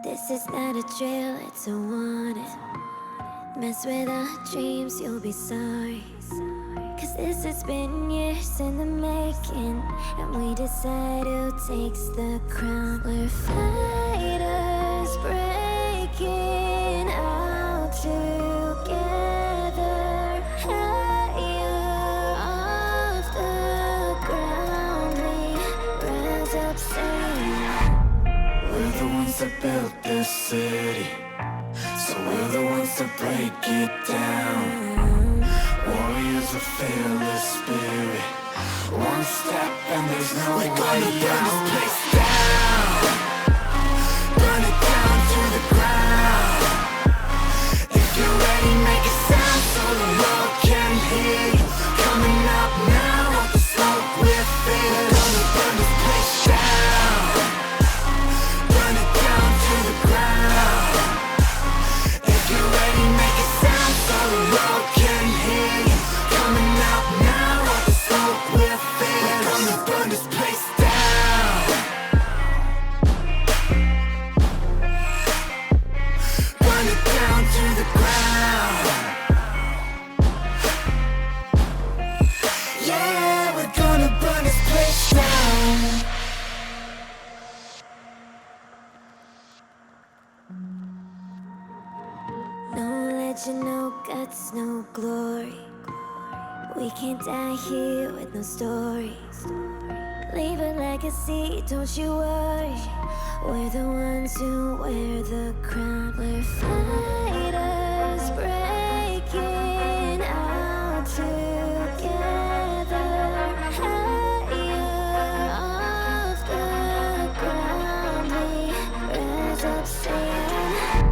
This is not a drill, it's a warning. Mess with our dreams, you'll be sorry. Cause this has been years in the making, and we decide who takes the crown. We're fighters breaking out together, higher off the ground. We rise up singing. We're the ones that built this city, so we're the ones that break it down. Warriors with fearless spirit. One step and there's no way to burn this place down. Burn it down to the ground. If you're ready, make a sound so the world can hear you. Coming up now, off the smoke we're fearless. We're gonna burn this place down. Burn it down to the ground. If you're ready, make a sound so the world can hear you. Coming out now, off the smoke we're fearless. We're gonna burn this place down. Burn it down to the ground. Yeah, we're gonna burn this place down. No legend, no guts, no glory. We can't die here with no stories. Leave a legacy, don't you worry. We're the ones who wear the crown. We're fighters breaking out together, higher off the ground. We rise up singing.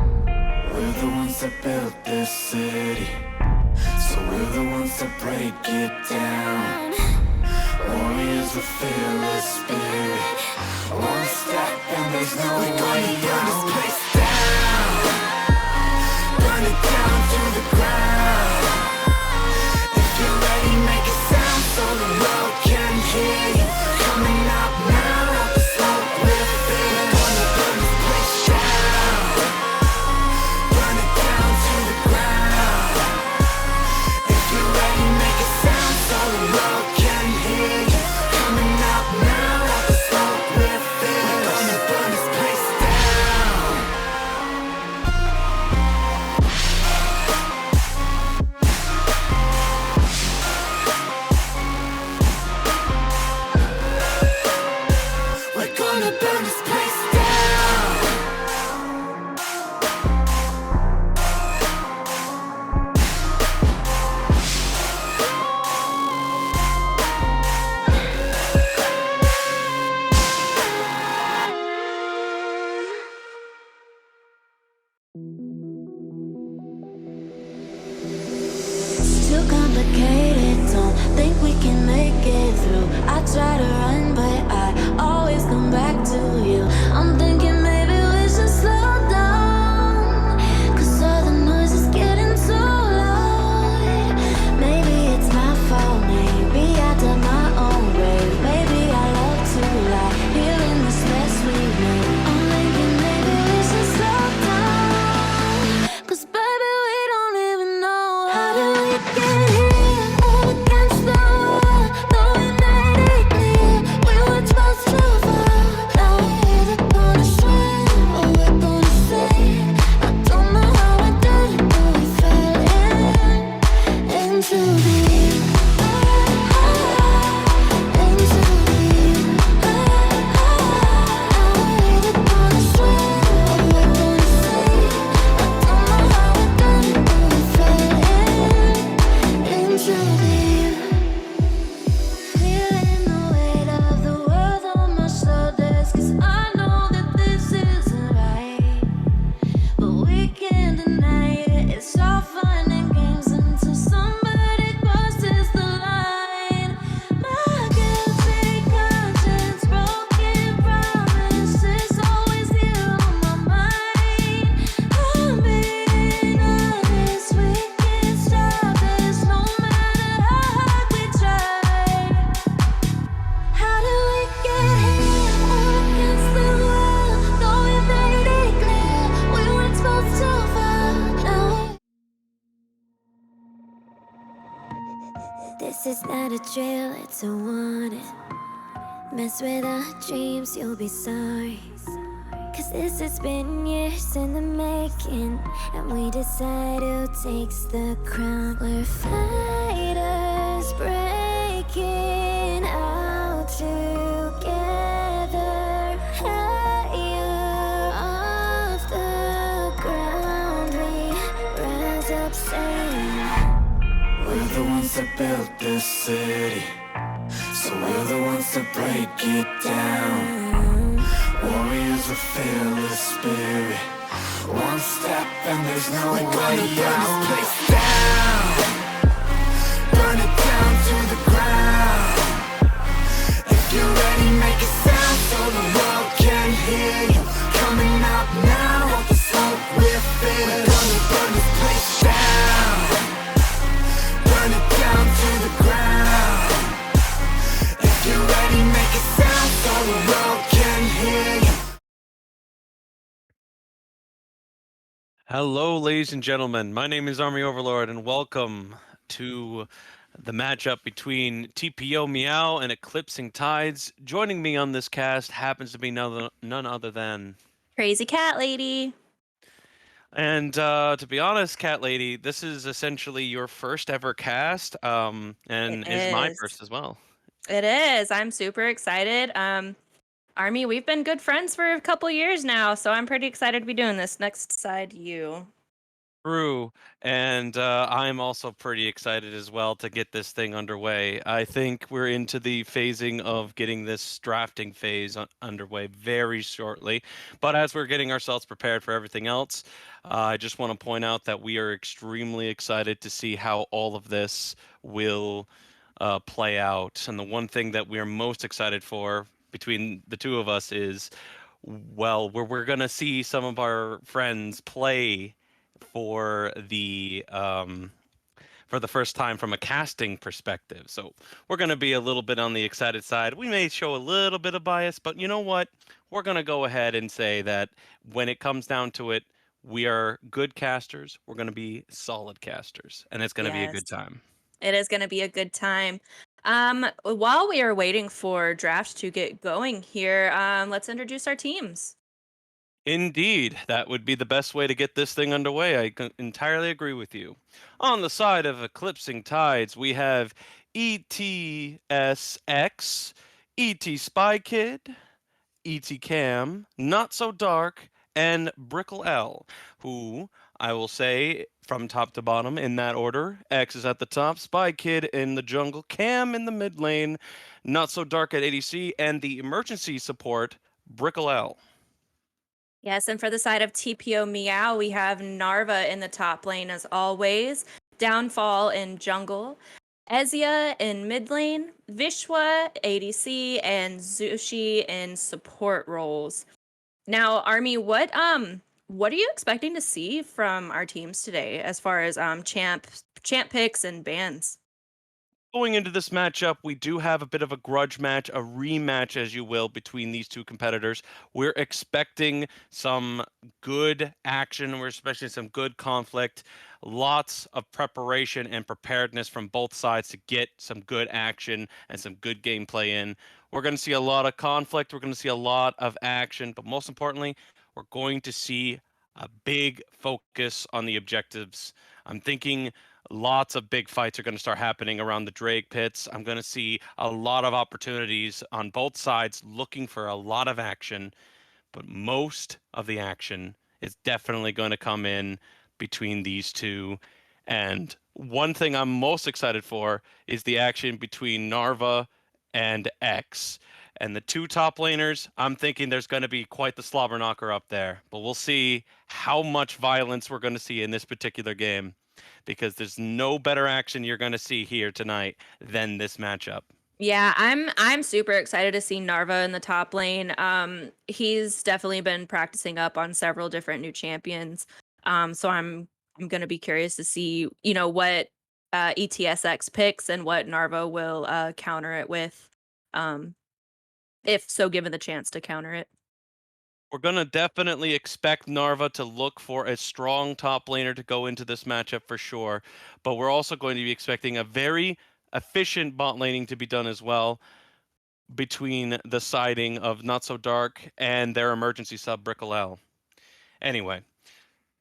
We're the ones that built this city, so we're the ones that break it down. Warriors with fearless spirit. One step and there's no way to burn this place down. Burn it down to the ground. If you're ready, make a sound so the world can hear you. Coming up now, off the smoke we're fearless. We're gonna burn this place down. Burn it down to the ground. If you're ready, make a sound so the world can hear you. Coming up now, off the smoke we're fearless. We're gonna burn this place down. not a drill, it's a warning. Mess with our dreams, you'll be sorry. Cause this has been years in the making, and we decide who takes the crown. We're fighters breaking out together, higher off the ground. We rise up saying, we're the ones that built this city, so we're the ones that break it down. Warriors with fearless spirit. One step and there's no way out. Burn this place down. Burn it down to the ground. If you're ready, make a sound so the world can hear you. Coming up now, off the smoke we're feeling. We're gonna burn this place down. Burn it down to the ground. If you're ready, make a sound so the world can hear you. Hello, ladies and gentlemen. My name is Army Overlord, and welcome to the matchup between TPO Meow and Eclipsing Tides. Joining me on this cast happens to be none other than. Crazy cat lady. And to be honest, Cat Lady, this is essentially your first ever cast, It and is my is. first as well. It is. I'm super excited. Army, we've been good friends for a couple years now, so I'm pretty excited to be doing this next side you. True, and I'm also pretty excited as well to get this thing underway. I think we're into the phasing of getting this drafting phase underway very shortly. But as we're getting ourselves prepared for everything else, I just want to point out that we are extremely excited to see how all of this will play out. And the one thing that we are most excited for between the two of us is, well, we're going to see some of our friends play for the first time from a casting perspective. So we're going to be a little bit on the excited side. We may show a little bit of bias, but you know what? We're going to go ahead and say that when it comes down to it, we are good casters. We're going to be solid casters, and it's going to be a Yes. good time. It is going to be a good time. While we are waiting for drafts to get going here, let's introduce our teams. Indeed, that would be the best way to get this thing underway. Entirely agree with you. On the side of Eclipsing Tides, we have ETSX, ET Spy Kid, ET Cam, Not So Dark, and Brickle L, who I will say from top to bottom in that order. X is at the top, Spy Kid in the jungle, Cam in the mid lane, Not So Dark at ADC, and the emergency support, Brickle L. Yes, and for the side of TPO Meow, we have Narva in the top lane as always, Downfall in jungle, Ezia in mid lane, Vishwa ADC, and Zushi in support roles. Now, Army, what are you expecting to see from our teams today as far as champ picks and bans? Going into this matchup, we do have a bit of a grudge match, a rematch, as you will, between these two competitors. We're expecting some good action. We're expecting some good conflict, lots of preparation and preparedness from both sides to get some good action and some good gameplay in. We're going to see a lot of conflict. We're going to see a lot of action, but most importantly, we're going to see a big focus on the objectives. I'm thinking lots of big fights are going to start happening around the Drake pits. I'm going to see a lot of opportunities on both sides looking for a lot of action, but most of the action is definitely going to come in between these two. And one thing I'm most excited for is the action between Narva and X. And the two top laners, I'm thinking there's going to be quite the slobber knocker up there. But we'll see how much violence we're going to see in this particular game, because there's no better action you're going to see here tonight than this matchup. Yeah, I'm super excited to see Narva in the top lane. He's definitely been practicing up on several different new champions. So I'm gonna be curious to see, what ETSX picks and what Narva will counter it with. Um, if so given the chance to counter it. We're going to definitely expect Narva to look for a strong top laner to go into this matchup for sure, but we're also going to be expecting a very efficient bot laning to be done as well between the siding of Not So Dark and their emergency sub Brickle L. Anyway,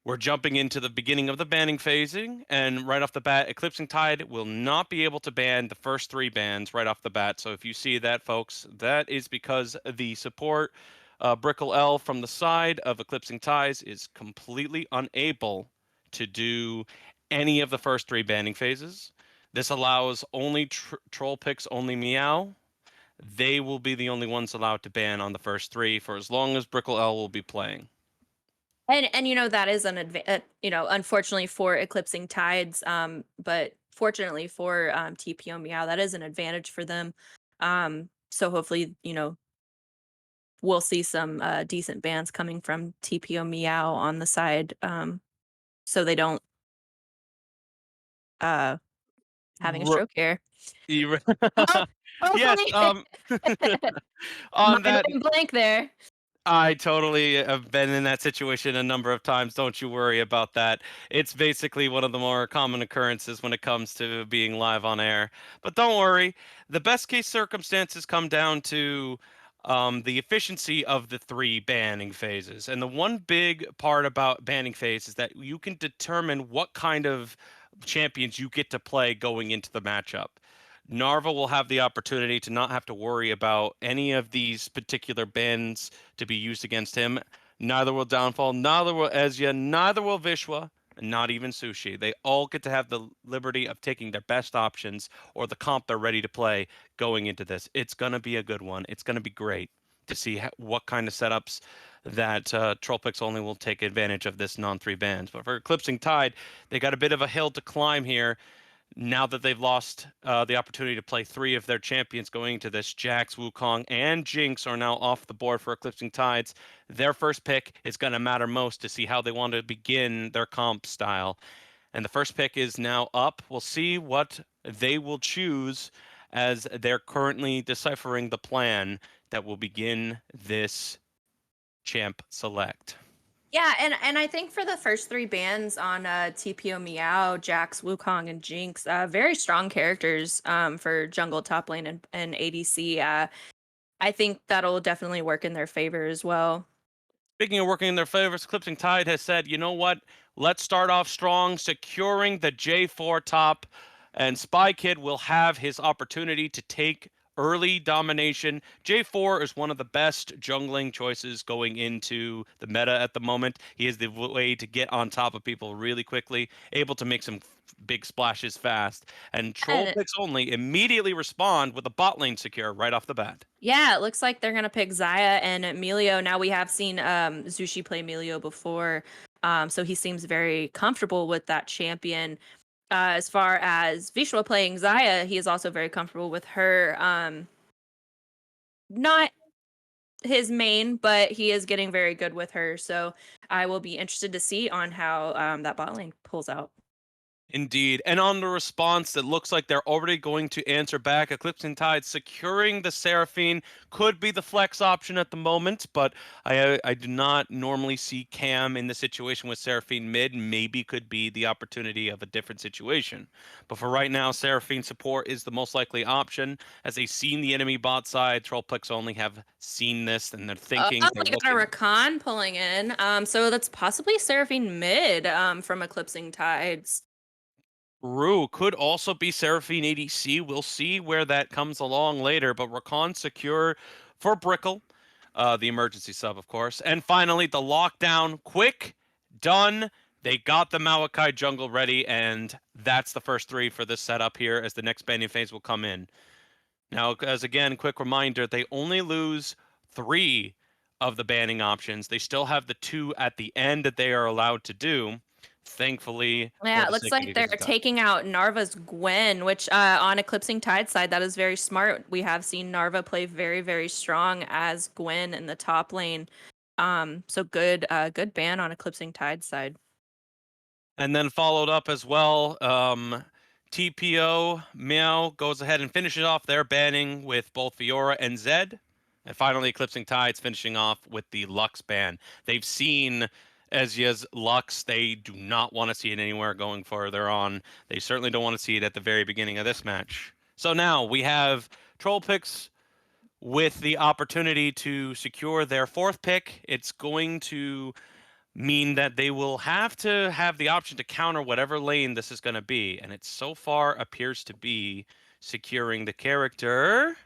we're jumping into the beginning of the banning phasing, and right off the bat, Eclipsing Tide will not be able to ban the first 3 bans right off the bat. So if you see that, folks, that is because the support Brickle L from the side of Eclipsing Tides is completely unable to do any of the first 3 banning phases. This allows only troll picks, only Meow. They will be the only ones allowed to ban on the first 3 for as long as Brickle L will be playing. And that is unfortunately for Eclipsing Tides, but fortunately for TPO Meow, that is an advantage for them. So hopefully, we'll see some decent bans coming from TPO Meow on the side, so they don't having a R- stroke here. you- Ho- yes, Hopefully, on that, mind blank there. I totally have been in that situation a number of times. Don't you worry about that. It's basically one of the more common occurrences when it comes to being live on air. But don't worry, the best case circumstances come down to the efficiency of the 3 banning phases. And the one big part about banning phase is that you can determine what kind of champions you get to play going into the matchup. Narva will have the opportunity to not have to worry about any of these particular bans to be used against him. Neither will Downfall, neither will Ezya, neither will Vishwa, and not even Sushi. They all get to have the liberty of taking their best options or the comp they're ready to play going into this. It's going to be a good one. It's going to be great to see what kind of setups that Trollpix only will take advantage of this non-3 bans. But for Eclipsing Tide, they got a bit of a hill to climb here now that they've lost the opportunity to play 3 of their champions going into this. Jax, Wukong, and Jinx are now off the board for Eclipsing Tides. Their first pick is going to matter most to see how they want to begin their comp style. And the first pick is now up. We'll see what they will choose as they're currently deciphering the plan that will begin this champ select. Yeah, and I think for the first 3 bands on TPO Meow, Jax, Wukong, and Jinx, very strong characters for jungle, top lane, and ADC. I think that'll definitely work in their favor as well. Speaking of working in their favor, Eclipsing Tide has said, you know what? Let's start off strong, securing the J4 top, and Spy Kid will have his opportunity to take early domination. J4 is one of the best jungling choices going into the meta at the moment. He is the way to get on top of people really quickly, able to make some big splashes fast. And Troll And picks only immediately respond with a bot lane secure right off the bat. yeah, it looks like they're gonna pick Zaya and Emilio. Now we have seen Zushi play Emilio before, so he seems very comfortable with that champion. As far as Vishwa playing Zaya, he is also very comfortable with her. Not his main, but he is getting very good with her. So I will be interested to see on how that bot lane pulls out. Indeed. And on the response, it looks like they're already going to answer back. Eclipsing Tide securing the Seraphine could be the flex option at the moment, but I do not normally see Cam in the situation with Seraphine mid. Maybe could be the opportunity of a different situation. But for right now, Seraphine support is the most likely option. As they've seen the enemy bot side, Trollplex only have seen this and they're Oh, thinking, they're we got a looking. Rakan pulling in. So that's possibly Seraphine mid from Eclipsing Tides. Rue could also be Seraphine ADC. We'll see where that comes along later. But Rakan secure for Brickle, the emergency sub, of course. And finally, the lockdown. Quick, done. They got the Maokai jungle ready, and that's the first 3 for this setup here as the next banning phase will come in. Now, as again, quick reminder, they only lose 3 of the banning options. They still have the 2 at the end that they are allowed to do. Thankfully, for Yeah, it the looks sake of like they're Eclipsing Tide. taking out Narva's Gwen, which on Eclipsing Tide side, that is very smart. We have seen Narva play very, very strong as Gwen in the top lane. So good ban on Eclipsing Tide side. And then followed up as well, TPO Meow goes ahead and finishes off their banning with both Fiora and Zed. And finally, Eclipsing Tides finishing off with the Lux ban. They've seen Ezya's Lux. They do not want to see it anywhere going further on. They certainly don't want to see it at the very beginning of this match. So now we have Troll Picks with the opportunity to secure their fourth pick. It's going to mean that they will have to have the option to counter whatever lane this is going to be. And it so far appears to be securing the character.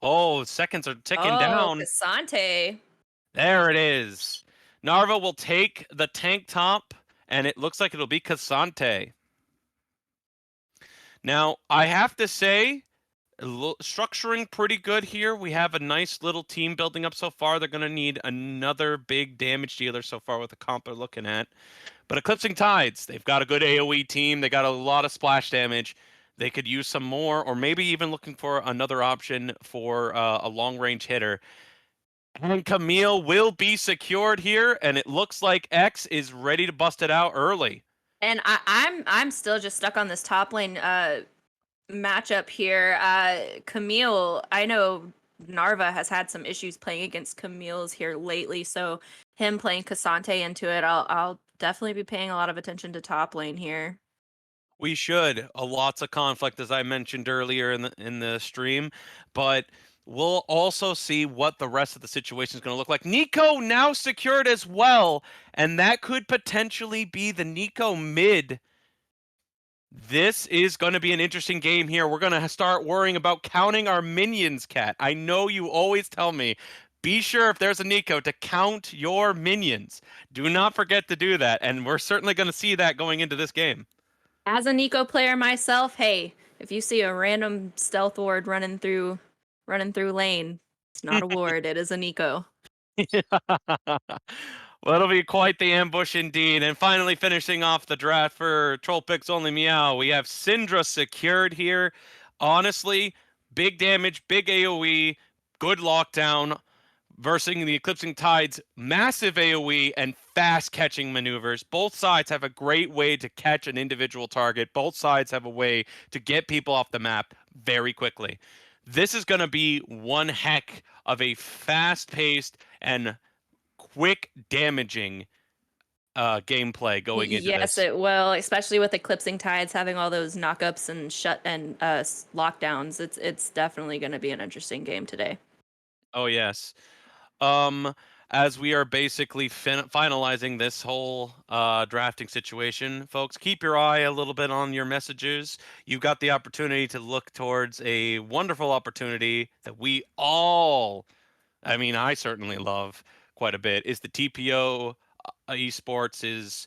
Oh, seconds are ticking Oh, down. Cassante. There it is. Narva will take the tank top, and it looks like it'll be Cassante. Now, I have to say, structuring pretty good here. We have a nice little team building up so far. They're going to need another big damage dealer so far with the comp they're looking at. But Eclipsing Tides, they've got a good AoE team. They got a lot of splash damage. They could use some more, or maybe even looking for another option for a long-range hitter. And Camille will be secured here, and it looks like X is ready to bust it out early. And I'm still just stuck on this top lane matchup here. Camille, I know Narva has had some issues playing against Camille's here lately, so him playing Cassante into it, I'll definitely be paying a lot of attention to top lane here. We should. Lots of conflict, as I mentioned earlier in the stream, but we'll also see what the rest of the situation is going to look like. Nico now secured as well, and that could potentially be the Nico mid. This is going to be an interesting game here. We're going to start worrying about counting our minions, Cat. I know you always tell me, be sure if there's a Nico to count your minions. Do not forget to do that, and we're certainly going to see that going into this game. As a Nico player myself, hey, if you see a random stealth ward running through lane, it's not a ward, it is a Nico. Well, it'll be quite the ambush indeed. And finally, finishing off the draft for Troll Picks Only Meow, we have Syndra secured here. Honestly, big damage, big AoE, good lockdown, versus the Eclipsing Tides, massive AoE and fast catching maneuvers. Both sides have a great way to catch an individual target. Both sides have a way to get people off the map very quickly. This is going to be one heck of a fast-paced and quick damaging gameplay going into Yes, this. it will, especially with Eclipsing Tides having all those knockups and lockdowns. It's definitely going to be an interesting game today. Oh yes. Um, as we are basically finalizing this whole drafting situation, folks, keep your eye a little bit on your messages. You've got the opportunity to look towards a wonderful opportunity that we all, I mean, I certainly love quite a bit, is the TPO eSports is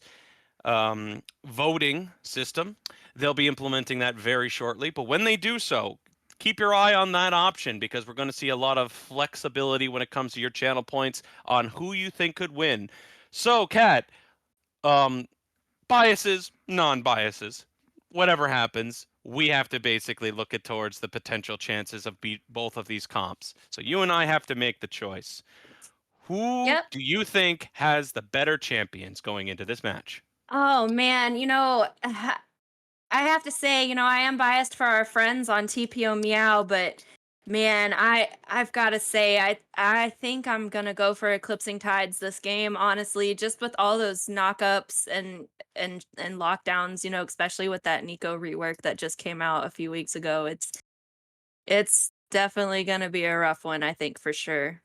voting system. They'll be implementing that very shortly. But when they do so, keep your eye on that option because we're going to see a lot of flexibility when it comes to your channel points on who you think could win. So, Kat, um, biases, non-biases, whatever happens, we have to basically look at towards the potential chances of both of these comps. So you and I have to make the choice. Who Yep. do you think has the better champions going into this match? Oh man, I have to say, I am biased for our friends on TPO Meow, but man, I've got to say, I think I'm gonna go for Eclipsing Tides this game. Honestly, just with all those knockups and lockdowns, especially with that Nico rework that just came out a few weeks ago. It's definitely gonna be a rough one, I think for sure.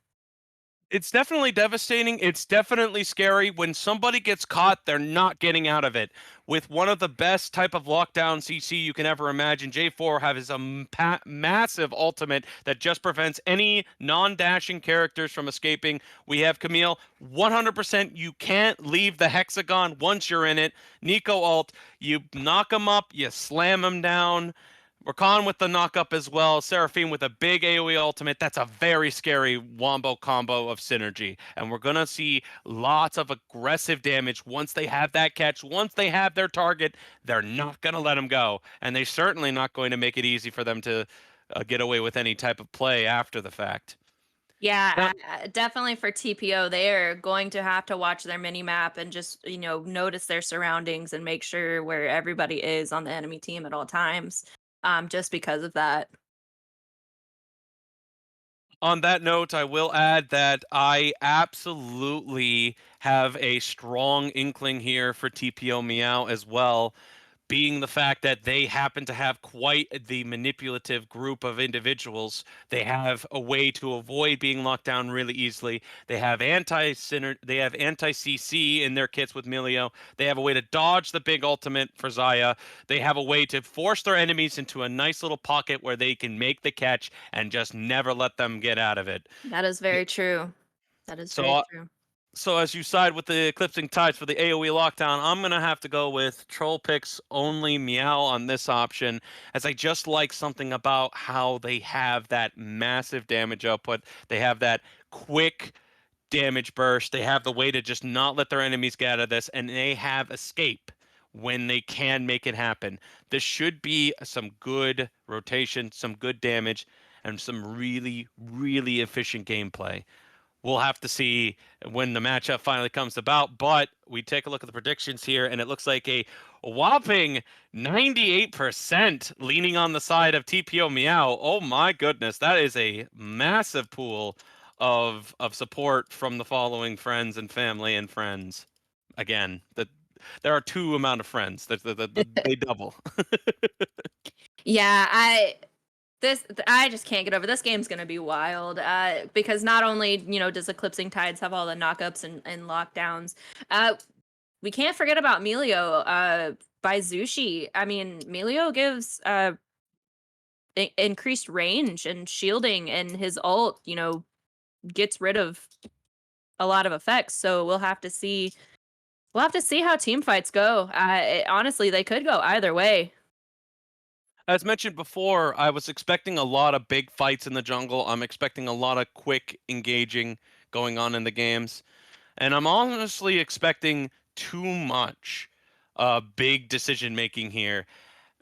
It's definitely devastating. It's definitely scary. When somebody gets caught, they're not getting out of it. With one of the best type of lockdown CC you can ever imagine, J4 has a massive ultimate that just prevents any non-dashing characters from escaping. We have Camille, 100% you can't leave the hexagon once you're in it. Nico ult, you knock him up, you slam him down. Rakan with the knockup as well. Seraphine with a big AoE ultimate. That's a very scary wombo combo of synergy. And we're going to see lots of aggressive damage once they have that catch. Once they have their target, they're not going to let them go. And they're certainly not going to make it easy for them to get away with any type of play after the fact. Now, Yeah, definitely for TPO, they are going to have to watch their mini map and just, notice their surroundings and make sure where everybody is on the enemy team at all times. Just because of that. on that note, I will add that I absolutely have a strong inkling here for TPO Meow as well. being the fact that they happen to have quite the manipulative group of individuals. They have a way to avoid being locked down really easily. They have anti CC in their kits with Milio. They have a way to dodge the big ultimate for Zaya. They have a way to force their enemies into a nice little pocket where they can make the catch and just never let them get out of it. That is very true. That is very So true. so as you side with the Eclipsing Tides for the AoE lockdown, I'm going to have to go with Troll Picks only Meow on this option, as I just like something about how they have that massive damage output. They have that quick damage burst. They have the way to just not let their enemies get out of this, and they have escape when they can make it happen. This should be some good rotation, some good damage, and some really, really efficient gameplay. We'll have to see when the matchup finally comes about, but we take a look at the predictions here, and it looks like a whopping 98% leaning on the side of TPO Meow. Oh my goodness, that is a massive pool of support from the following friends and family and friends. Again, there are two amount of friends. They double. Yeah, I just can't get over this. Game's gonna be wild because not only does Eclipsing Tides have all the knockups and lockdowns, we can't forget about Melio by Zushi. I mean, Melio gives increased range and shielding, and his ult gets rid of a lot of effects. So we'll have to see. We'll have to see how team fights go. Honestly, they could go either way. As mentioned before, I was expecting a lot of big fights in the jungle. I'm expecting a lot of quick engaging going on in the games. And I'm honestly expecting too much big decision making here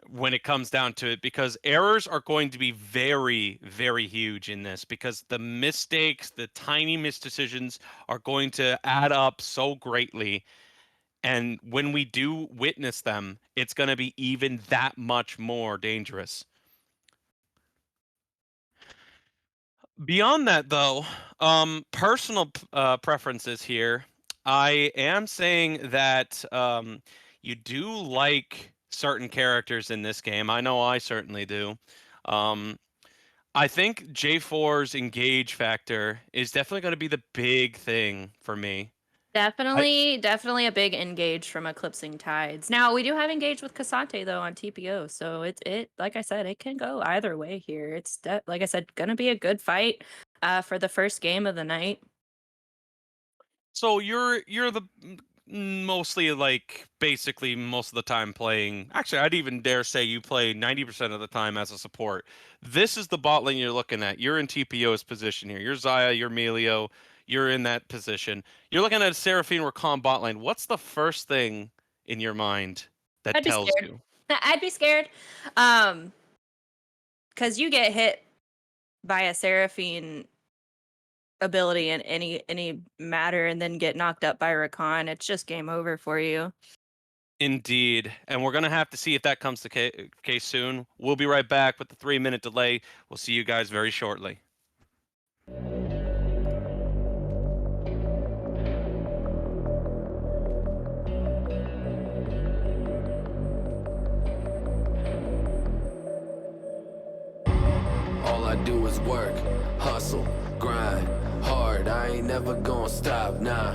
when it comes down to it, because errors are going to be very, very huge in this, because the mistakes, the tiny misdecisions are going to add up so greatly. And when we do witness them, it's going to be even that much more dangerous. Beyond that, though, personal preferences here. I am saying that you do like certain characters in this game. I know I certainly do. Um, I think J4's engage factor is definitely going to be the big thing for me. I Definitely a big engage from Eclipsing Tides. Now we do have engage with Cassante though on TPO, so it like I said, it can go either way here. It's like I said, gonna be a good fight for the first game of the night. So you're the mostly like basically most of the time playing. Actually, I'd even dare say you play 90% of the time as a support. This is the bot lane you're looking at. You're in TPO's position here. You're Zaya, you're Melio, you're in that position. You're looking at Seraphine Rakan bot lane. What's the first thing in your mind that I'd be tells scared. you? I'd be scared. Um, because you get hit by a Seraphine ability in any matter and then get knocked up by Rakan, it's just game over for you. Indeed. And we're going to have to see if that comes to case soon. We'll be right back with the 3-minute delay. We'll see you guys very shortly. All I do is work, hustle, grind, hard. I ain't never gonna stop, nah.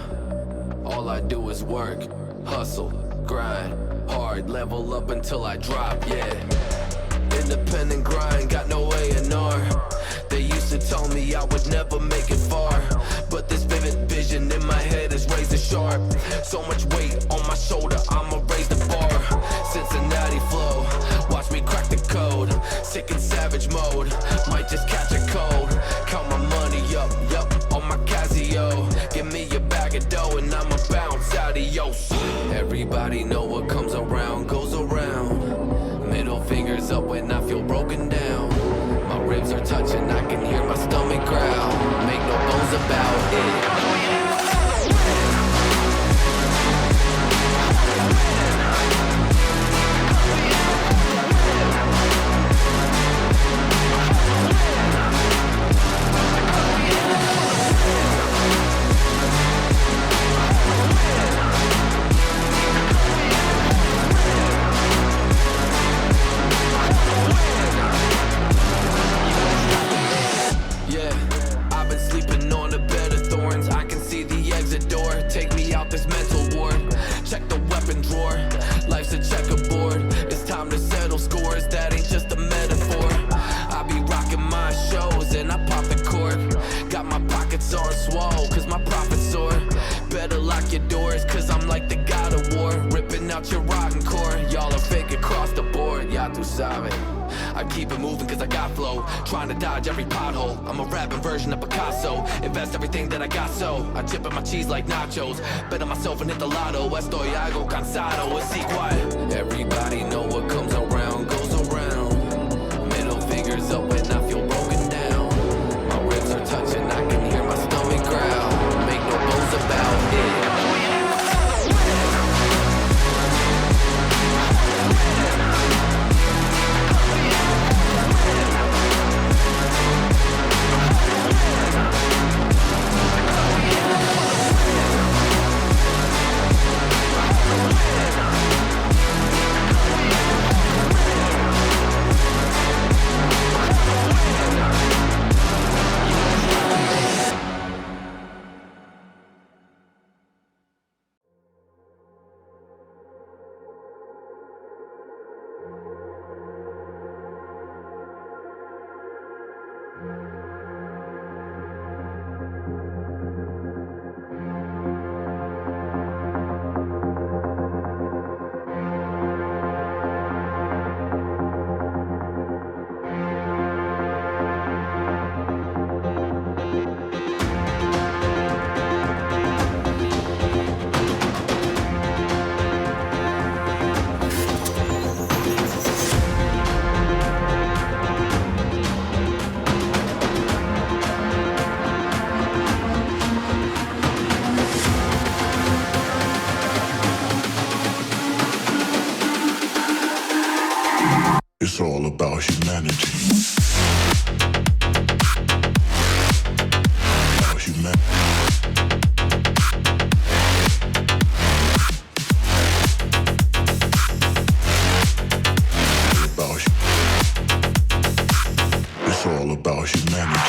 All I do is work, hustle, grind, hard. Level up until I drop, yeah. Independent grind, got no A&R. They used to tell me I would never make it far, but this vivid vision in my head is razor sharp. So much weight on my shoulder, I'ma raise the bar. Cincinnati flow, watch me crack the code. Sick and savage mode, might just catch a cold. Count my money up, yup, on my Casio. Give me a bag of dough and I'ma bounce, adios. Everybody know what comes around goes around. Middle fingers up when I feel broken down. My ribs are touching, I can hear my stomach growl. Make no bones about it. doors, cause I'm like the god of war, ripping out your rotten core. Y'all are fake across the board, ya tu sabe. I keep it moving cause I got flow, trying to dodge every pothole. I'm a rapping version of Picasso, invest everything that I got, so I chip in my cheese like nachos. Bet on myself and hit the lotto, estoy algo cansado, así cual. Everybody know what comes around goes around. Middle fingers up when I feel broken down. My ribs are touching, I can hear my stomach growl. Make no bones about it. It's all about humanity. About humanity. It's all about humanity.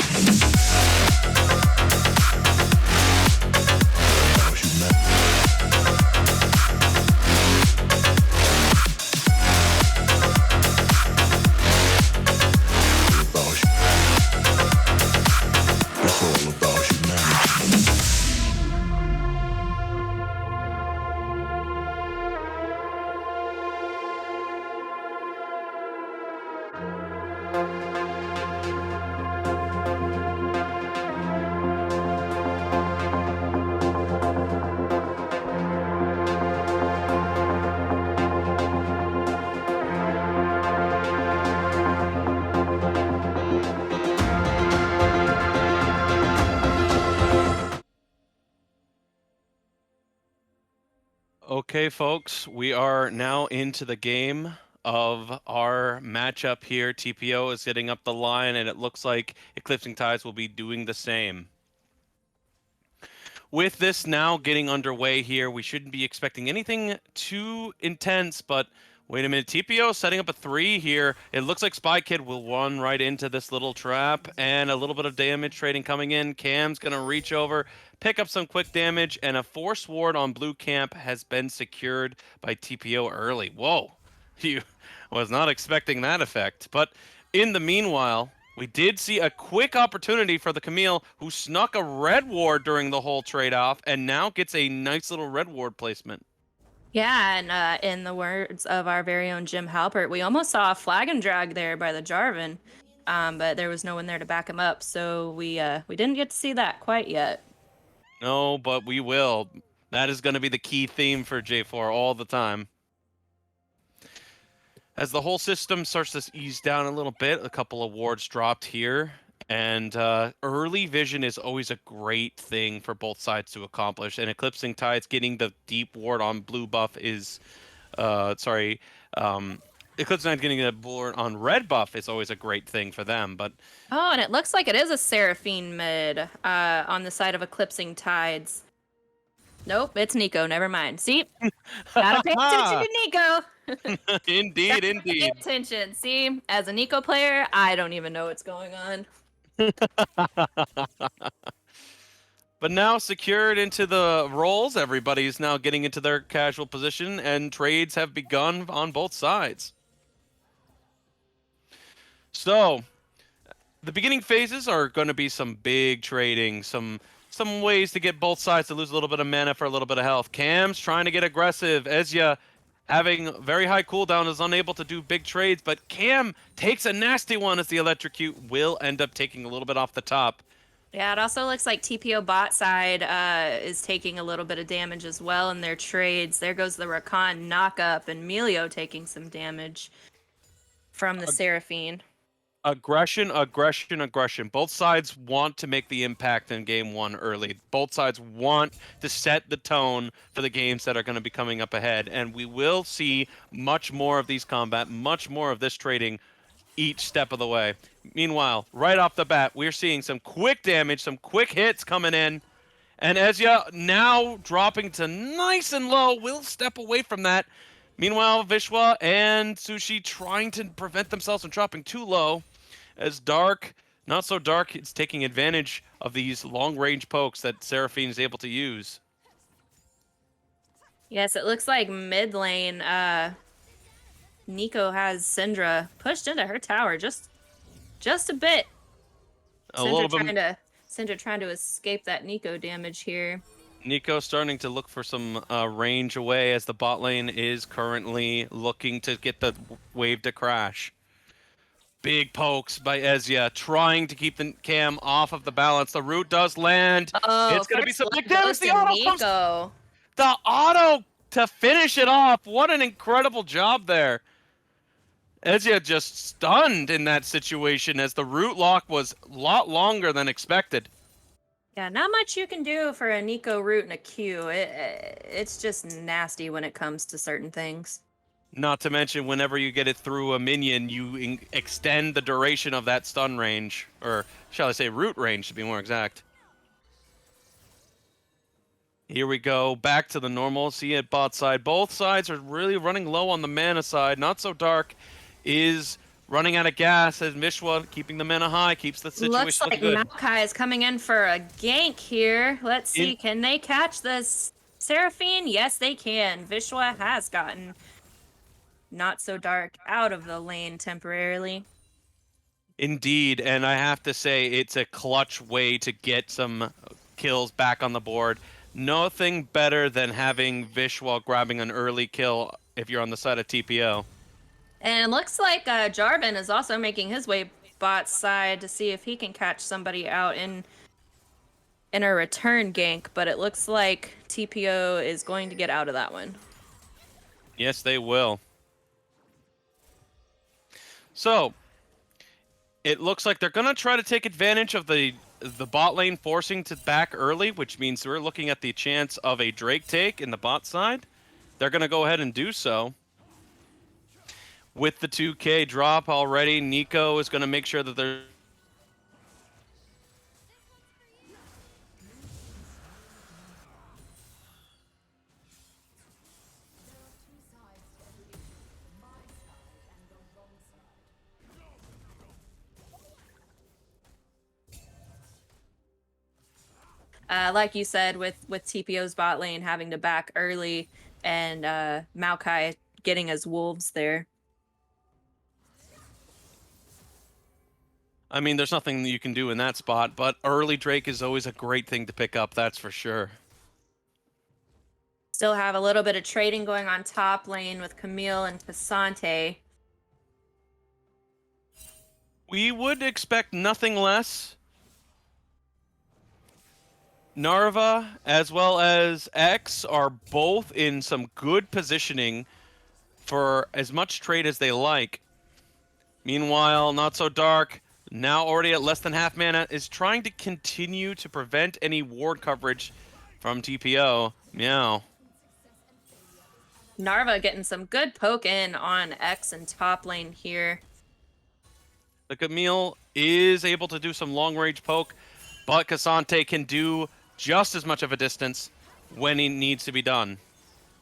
About humanity. It's all about humanity. Okay, folks, we are now into the game of our matchup here. TPO is getting up the line, and it looks like Eclipsing Tides will be doing the same. With this now getting underway here, we shouldn't be expecting anything too intense, but wait a minute. TPO setting up a 3 here. It looks like Spy Kid will run right into this little trap, and a little bit of damage trading coming in. Cam's going to reach over, pick up some quick damage, and a force ward on Blue Camp has been secured by TPO early. Whoa. You was not expecting that effect. But in the meanwhile, we did see a quick opportunity for the Camille, who snuck a red ward during the whole trade-off, and now gets a nice little red ward placement. Yeah, and in the words of our very own Jim Halpert, we almost saw a flag and drag there by the Jarvan, but there was no one there to back him up, so we didn't get to see that quite yet. No, but we will. That is going to be the key theme for J4 all the time. As the whole system starts to ease down a little bit, a couple of wards dropped here. And early vision is always a great thing for both sides to accomplish. And Eclipsing Tides getting the deep ward on blue buff is... Eclipsing Tides getting a ward on red buff is always a great thing for them. But Oh, and it looks like it is a Seraphine mid on the side of Eclipsing Tides. Nope, it's Nico. Never mind. See? Gotta pay attention to Nico. indeed, Pay indeed. attention. See, as a Nico player, I don't even know what's going on. But now secured into the roles, everybody's now getting into their casual position, and trades have begun on both sides. So, the beginning phases are going to be some big trading, some some ways to get both sides to lose a little bit of mana for a little bit of health. Cam's trying to get aggressive. Ezya having very high cooldown is unable to do big trades, but Cam takes a nasty one as the electrocute will end up taking a little bit off the top. Yeah, it also looks like TPO bot side is taking a little bit of damage as well in their trades. There goes the Rakan knockup, and Melio taking some damage from the Seraphine. Aggression, aggression, aggression. Both sides want to make the impact in game one early. Both sides want to set the tone for the games that are going to be coming up ahead. And we will see much more of these combat, much more of this trading each step of the way. Meanwhile, right off the bat, we're seeing some quick damage, some quick hits coming in. And Ezya now dropping to nice and low, will step away from that. Meanwhile, Vishwa and Sushi trying to prevent themselves from dropping too low. As Dark, not so Dark, is taking advantage of these long-range pokes that Seraphine is able to use. Yes, it looks like mid lane, Nico has Syndra pushed into her tower just a bit. A little bit. Syndra trying to escape that Nico damage here. Nico starting to look for some range away as the bot lane is currently looking to get the wave to crash. Big pokes by Ezya, trying to keep the Cam off of the balance. The root does land. Oh, It's going to be some big goes damage. The to auto comes. Nico. The auto to finish it off. What an incredible job there. Ezya just stunned in that situation as the root lock was a lot longer than expected. Yeah, not much you can do for a Nico root and a Q. It's just nasty when it comes to certain things. Not to mention, whenever you get it through a minion, you extend the duration of that stun range, or shall I say root range to be more exact. Here we go, back to the normal. See it bot side. Both sides are really running low on the mana side. Not so Dark is running out of gas as Mishwa keeping the mana high, keeps the situation Looks like good. Maokai is coming in for a gank here. Let's see, can they catch this Seraphine? Yes, they can. Vishwa has gotten Not So Dark out of the lane temporarily. Indeed, and I have to say it's a clutch way to get some kills back on the board. Nothing better than having Vishwa grabbing an early kill if you're on the side of TPO. And it looks like Jarvan is also making his way bot side to see if he can catch somebody out in a return gank, but it looks like TPO is going to get out of that one. Yes, they will. So, it looks like they're going to try to take advantage of the bot lane forcing to back early, which means we're looking at the chance of a Drake take in the bot side. They're going to go ahead and do so. With the 2K drop already, Nico is going to make sure that they're... Like you said, with TPO's bot lane having to back early and Maokai getting his wolves there. I mean, there's nothing that you can do in that spot, but early Drake is always a great thing to pick up, that's for sure. Still have a little bit of trading going on top lane with Camille and Cassante. We would expect nothing less. Narva as well as X are both in some good positioning for as much trade as they like. Meanwhile, Not So Dark, now already at less than half mana, is trying to continue to prevent any ward coverage from TPO. Meow. Narva getting some good poke in on X and top lane here. The Camille is able to do some long-range poke, but Cassante can do just as much of a distance when he needs to be done.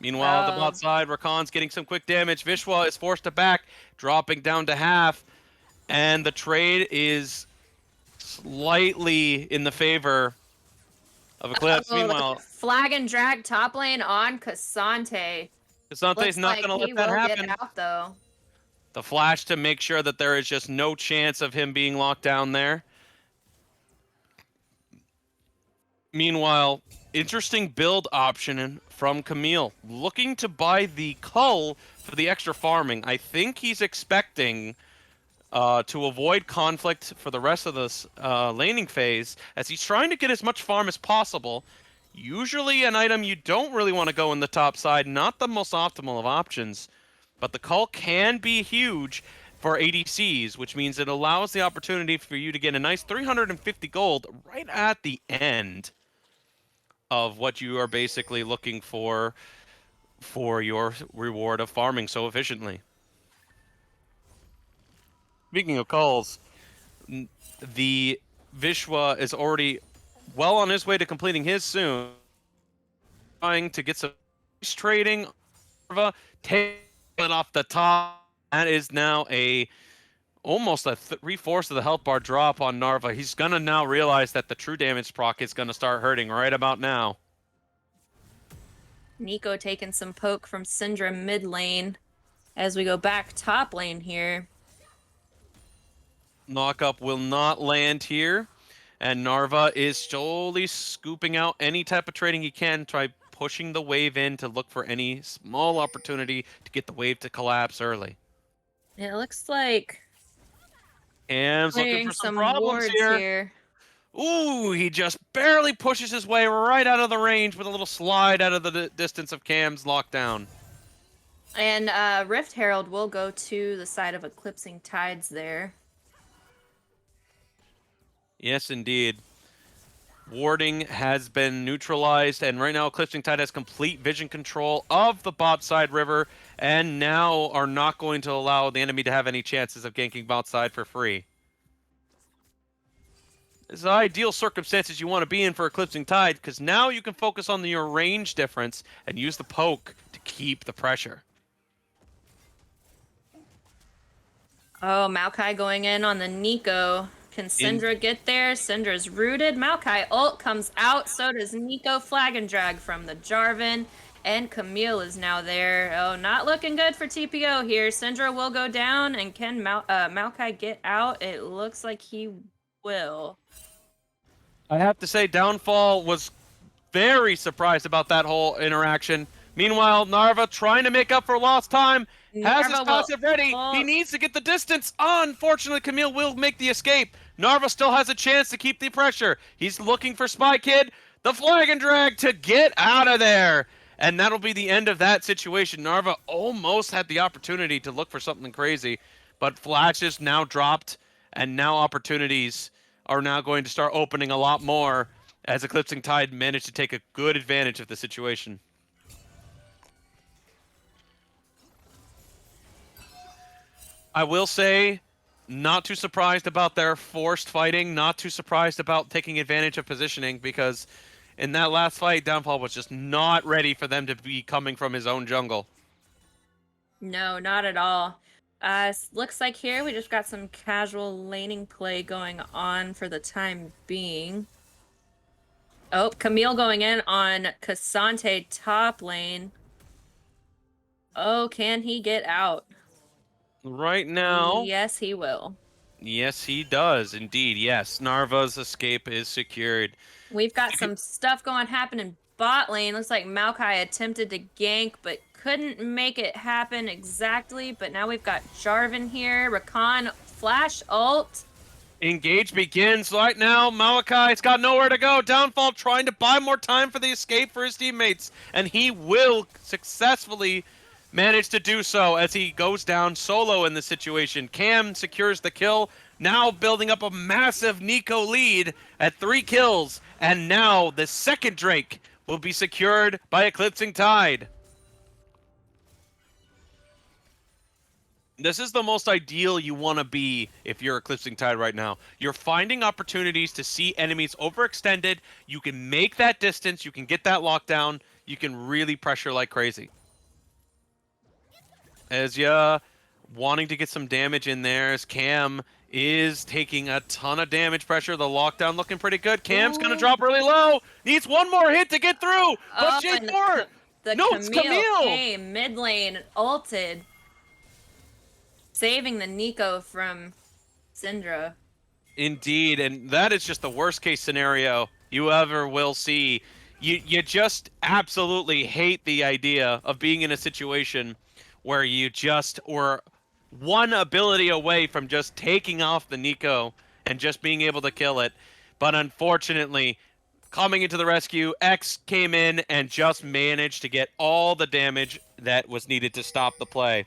Meanwhile, the bot side, Rakan's getting some quick damage. Vishwa is forced to back, dropping down to half, and the trade is slightly in the favor of Eclipse. Meanwhile, flag and drag top lane on Cassante. Cassante's not going to let that happen. Get out, though. The flash to make sure that there is just no chance of him being locked down there. Meanwhile, interesting build option from Camille. Looking to buy the Cull for the extra farming. I think he's expecting to avoid conflict for the rest of this laning phase, as he's trying to get as much farm as possible. Usually an item you don't really want to go in the top side, not the most optimal of options, but the Cull can be huge for ADCs, which means it allows the opportunity for you to get a nice 350 gold right at the end of what you are basically looking for your reward of farming so efficiently. Speaking of calls, the Vishwa is already well on his way to completing his soon. Trying to get some trading, take it off the top. That is now almost a 3/4 of the health bar drop on Narva. He's gonna now realize that the true damage proc is gonna start hurting right about now. Nico taking some poke from Syndra mid lane as we go back top lane here. Knockup will not land here, and Narva is slowly scooping out any type of trading he can, try pushing the wave in to look for any small opportunity to get the wave to collapse early. It looks like Cam's looking clearing for some some problems wards here. here. Ooh, he just barely pushes his way right out of the range with a little slide out of the distance of Cam's lockdown. And Rift Herald will go to the side of Eclipsing Tides there. Yes, indeed. Warding has been neutralized, and right now Eclipsing Tide has complete vision control of the bot side river, and now are not going to allow the enemy to have any chances of ganking bot side for free. This is the ideal circumstances you want to be in for Eclipsing Tide, because now you can focus on your range difference and use the poke to keep the pressure. Oh, Maokai going in on the Nico. Can Syndra get there? Syndra's rooted. Maokai ult comes out. So does Nico. Flag and drag from the Jarvan. And Camille is now there. Oh, not looking good for TPO here. Syndra will go down. And can Maokai get out? It looks like he will. I have to say, Downfall was very surprised about that whole interaction. Meanwhile, Narva trying to make up for lost time, has his Narva passive ready. will- He needs to get the distance. Unfortunately, Camille will make the escape. Narva still has a chance to keep the pressure. He's looking for Spy Kid. The flag and drag to get out of there. And that'll be the end of that situation. Narva almost had the opportunity to look for something crazy, but Flash is now dropped, and now opportunities are now going to start opening a lot more as Eclipsing Tide managed to take a good advantage of the situation. I will say, not too surprised about their forced fighting, not too surprised about taking advantage of positioning, because in that last fight, Downfall was just not ready for them to be coming from his own jungle. No, not at all. Looks like here we just got some casual laning play going on for the time being. Oh, Camille going in on Cassante top lane. Oh, can he get out? Right now, Yes, he will. yes, he does indeed. Yes, Narva's escape is secured. We've got some stuff happening bot lane. Looks like Maokai attempted to gank, but couldn't make it happen exactly. But now we've got Jarvan here. Rakan flash ult. Engage begins right now. Malakai's got nowhere to go. Downfall trying to buy more time for the escape for his teammates, and he will successfully manage to do so as he goes down solo in this situation. Cam secures the kill, now building up a massive Nico lead at 3 kills, and now the second Drake will be secured by Eclipsing Tide. This is the most ideal you want to be if you're Eclipsing Tide right now. You're finding opportunities to see enemies overextended. You can make that distance. You can get that lockdown. You can really pressure like crazy. As wanting to get some damage in there, as Cam is taking a ton of damage pressure. The lockdown looking pretty good. Cam's going to drop really low. Needs one more hit to get through. But and J4! the No, it's Camille! came mid lane, ulted. Saving the Nico from Syndra. Indeed, and that is just the worst case scenario you ever will see. You just absolutely hate the idea of being in a situation where you just were one ability away from just taking off the Nico and just being able to kill it. But unfortunately, coming into the rescue, X came in and just managed to get all the damage that was needed to stop the play.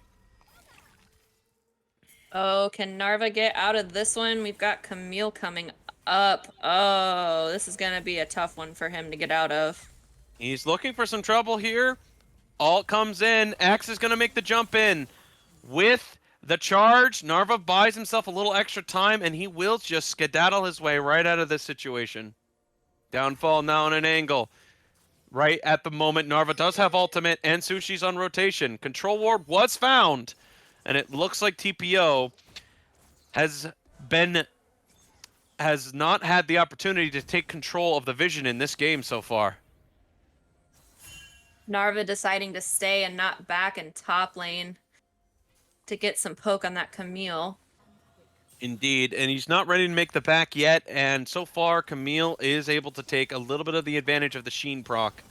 Oh, can Narva get out of this one? We've got Camille coming up. Oh, this is gonna be a tough one for him to get out of. He's looking for some trouble here. Alt comes in. X is going to make the jump in. With the charge, Narva buys himself a little extra time, and he will just skedaddle his way right out of this situation. Downfall now on an angle. Right at the moment, Narva does have ultimate, and Sushi's on rotation. Control ward was found, and it looks like TPO has not had the opportunity to take control of the vision in this game so far. Narva deciding to stay and not back in top lane to get some poke on that Camille. Indeed, and he's not ready to make the back yet, and so far Camille is able to take a little bit of the advantage of the Sheen proc.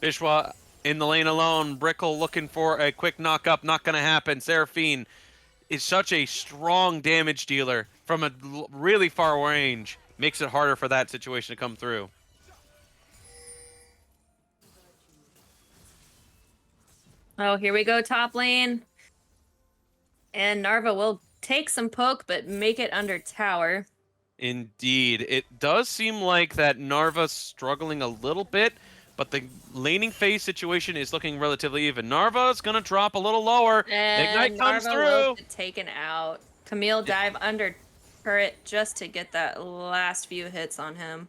Vishwa in the lane alone, Brickle looking for a quick knock-up, not going to happen. Seraphine is such a strong damage dealer from a really far range, makes it harder for that situation to come through. Oh, here we go, top lane. And Narva will take some poke, but make it under tower. Indeed. It does seem like that Narva's struggling a little bit, but the laning phase situation is looking relatively even. Narva's going to drop a little lower. And Ignite comes Narva will through. get taken out. Camille dive under turret just to get that last few hits on him.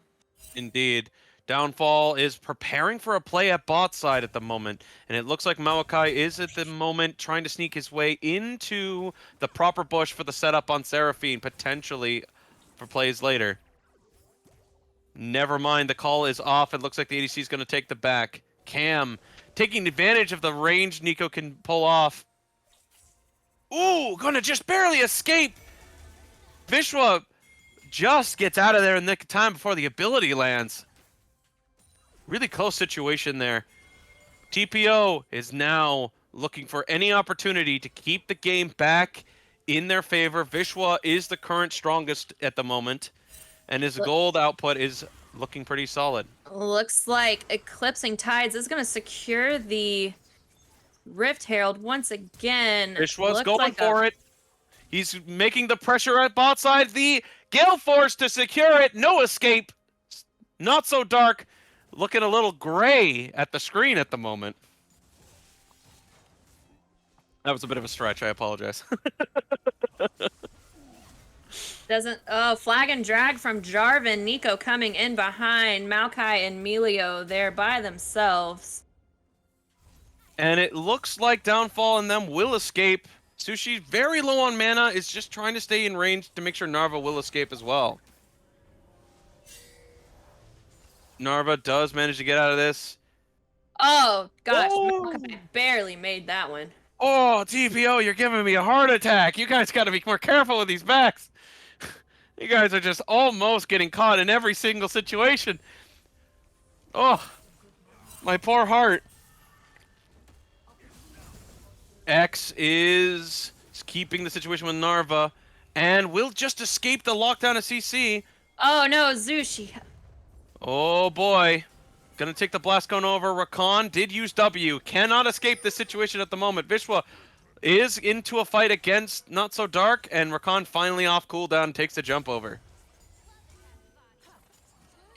Indeed. Downfall is preparing for a play at bot side at the moment, and it looks like Maokai is at the moment trying to sneak his way into the proper bush for the setup on Seraphine, potentially for plays later. Never mind, the call is off. It looks like the ADC is going to take the back. Cam taking advantage of the range Nico can pull off. Ooh, going to just barely escape. Vishwa just gets out of there in the nick of time before the ability lands. Really close situation there. TPO is now looking for any opportunity to keep the game back in their favor. Vishwa is the current strongest at the moment, and his gold output is looking pretty solid. Looks like Eclipsing Tides is going to secure the Rift Herald once again. Vishwa's going for it. He's making the pressure at bot side. The Gale Force to secure it. No escape. Not so dark. Looking a little gray at the screen at the moment. That was a bit of a stretch. I apologize. Flag and drag from Jarvan. Nico coming in behind. Maokai and Melio there by themselves. And it looks like Downfall and them will escape. Sushi, very low on mana, is just trying to stay in range to make sure Narva will escape as well. Narva does manage to get out of this. Oh, gosh. Oh. Maokai barely made that one. Oh, TPO, you're giving me a heart attack. You guys got to be more careful with these backs. You guys are just almost getting caught in every single situation. Oh, my poor heart. X is keeping the situation with Narva and will just escape the lockdown of CC. Oh, no, Zushi. Oh boy. Gonna take the blast cone over. Rakan did use W. Cannot escape this situation at the moment. Vishwa is into a fight against Not So Dark, and Rakan finally off cooldown takes the jump over.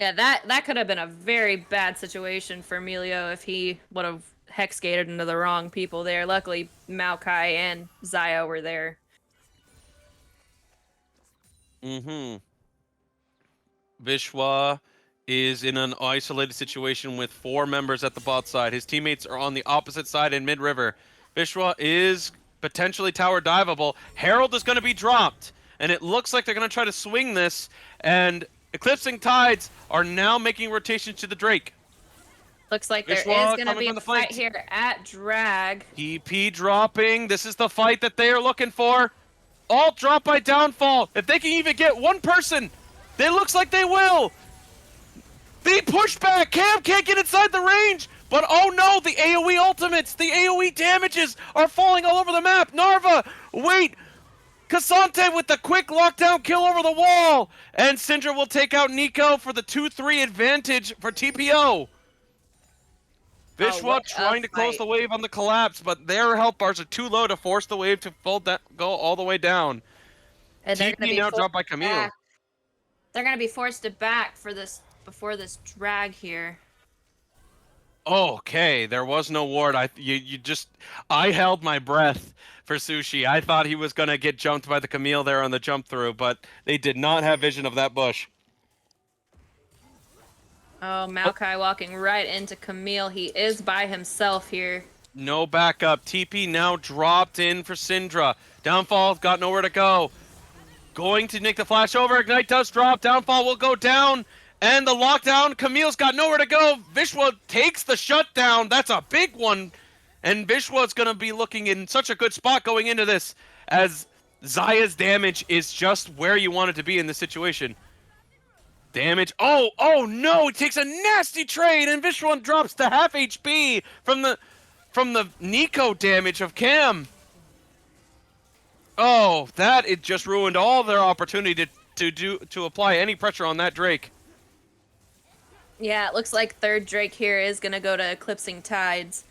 Yeah, that could have been a very bad situation for Emilio if he would have hex gated into the wrong people there. Luckily, Maokai and Zaya were there. Vishwa is in an isolated situation with 4 members at the bot side. His teammates are on the opposite side in mid-river. Vishwa is potentially tower diveable. Herald is going to be dropped, and it looks like they're going to try to swing this, and Eclipsing Tides are now making rotations to the Drake. Looks like there is Vishwa going to coming be from a the fight flank. here at Drag. TP dropping. This is the fight that they are looking for. Alt drop by Downfall. If they can even get one person, it looks like they will. The pushback. Cam can't get inside the range. But oh no, the AoE ultimates, the AoE damages are falling all over the map. Narva, wait. Cassante with the quick lockdown kill over the wall. And Syndra will take out Nico for the 2-3 advantage for TPO. Vishwa trying to close the wave on the collapse, but their health bars are too low to force the wave to go all the way down. And they're TP now dropped by Camille. Back. They're going to be forced to back for this before this drag here. Okay, there was no ward. I held my breath for Sushi. I thought he was going to get jumped by the Camille there on the jump through, but they did not have vision of that bush. Oh, Maokai walking right into Camille. He is by himself here. No backup. TP now dropped in for Syndra. Downfall got nowhere to go. Going to nick the flash over. Ignite does drop. Downfall will go down. And the lockdown. Camille's got nowhere to go. Vishwa takes the shutdown. That's a big one. And Vishwa's going to be looking in such a good spot going into this, as Zaya's damage is just where you want it to be in this situation. Damage. Oh no! He takes a nasty trade, and Vishwan drops to half HP from the Nico damage of Cam. Oh, it just ruined all their opportunity to apply any pressure on that Drake. Yeah, it looks like third Drake here is gonna go to Eclipsing Tides.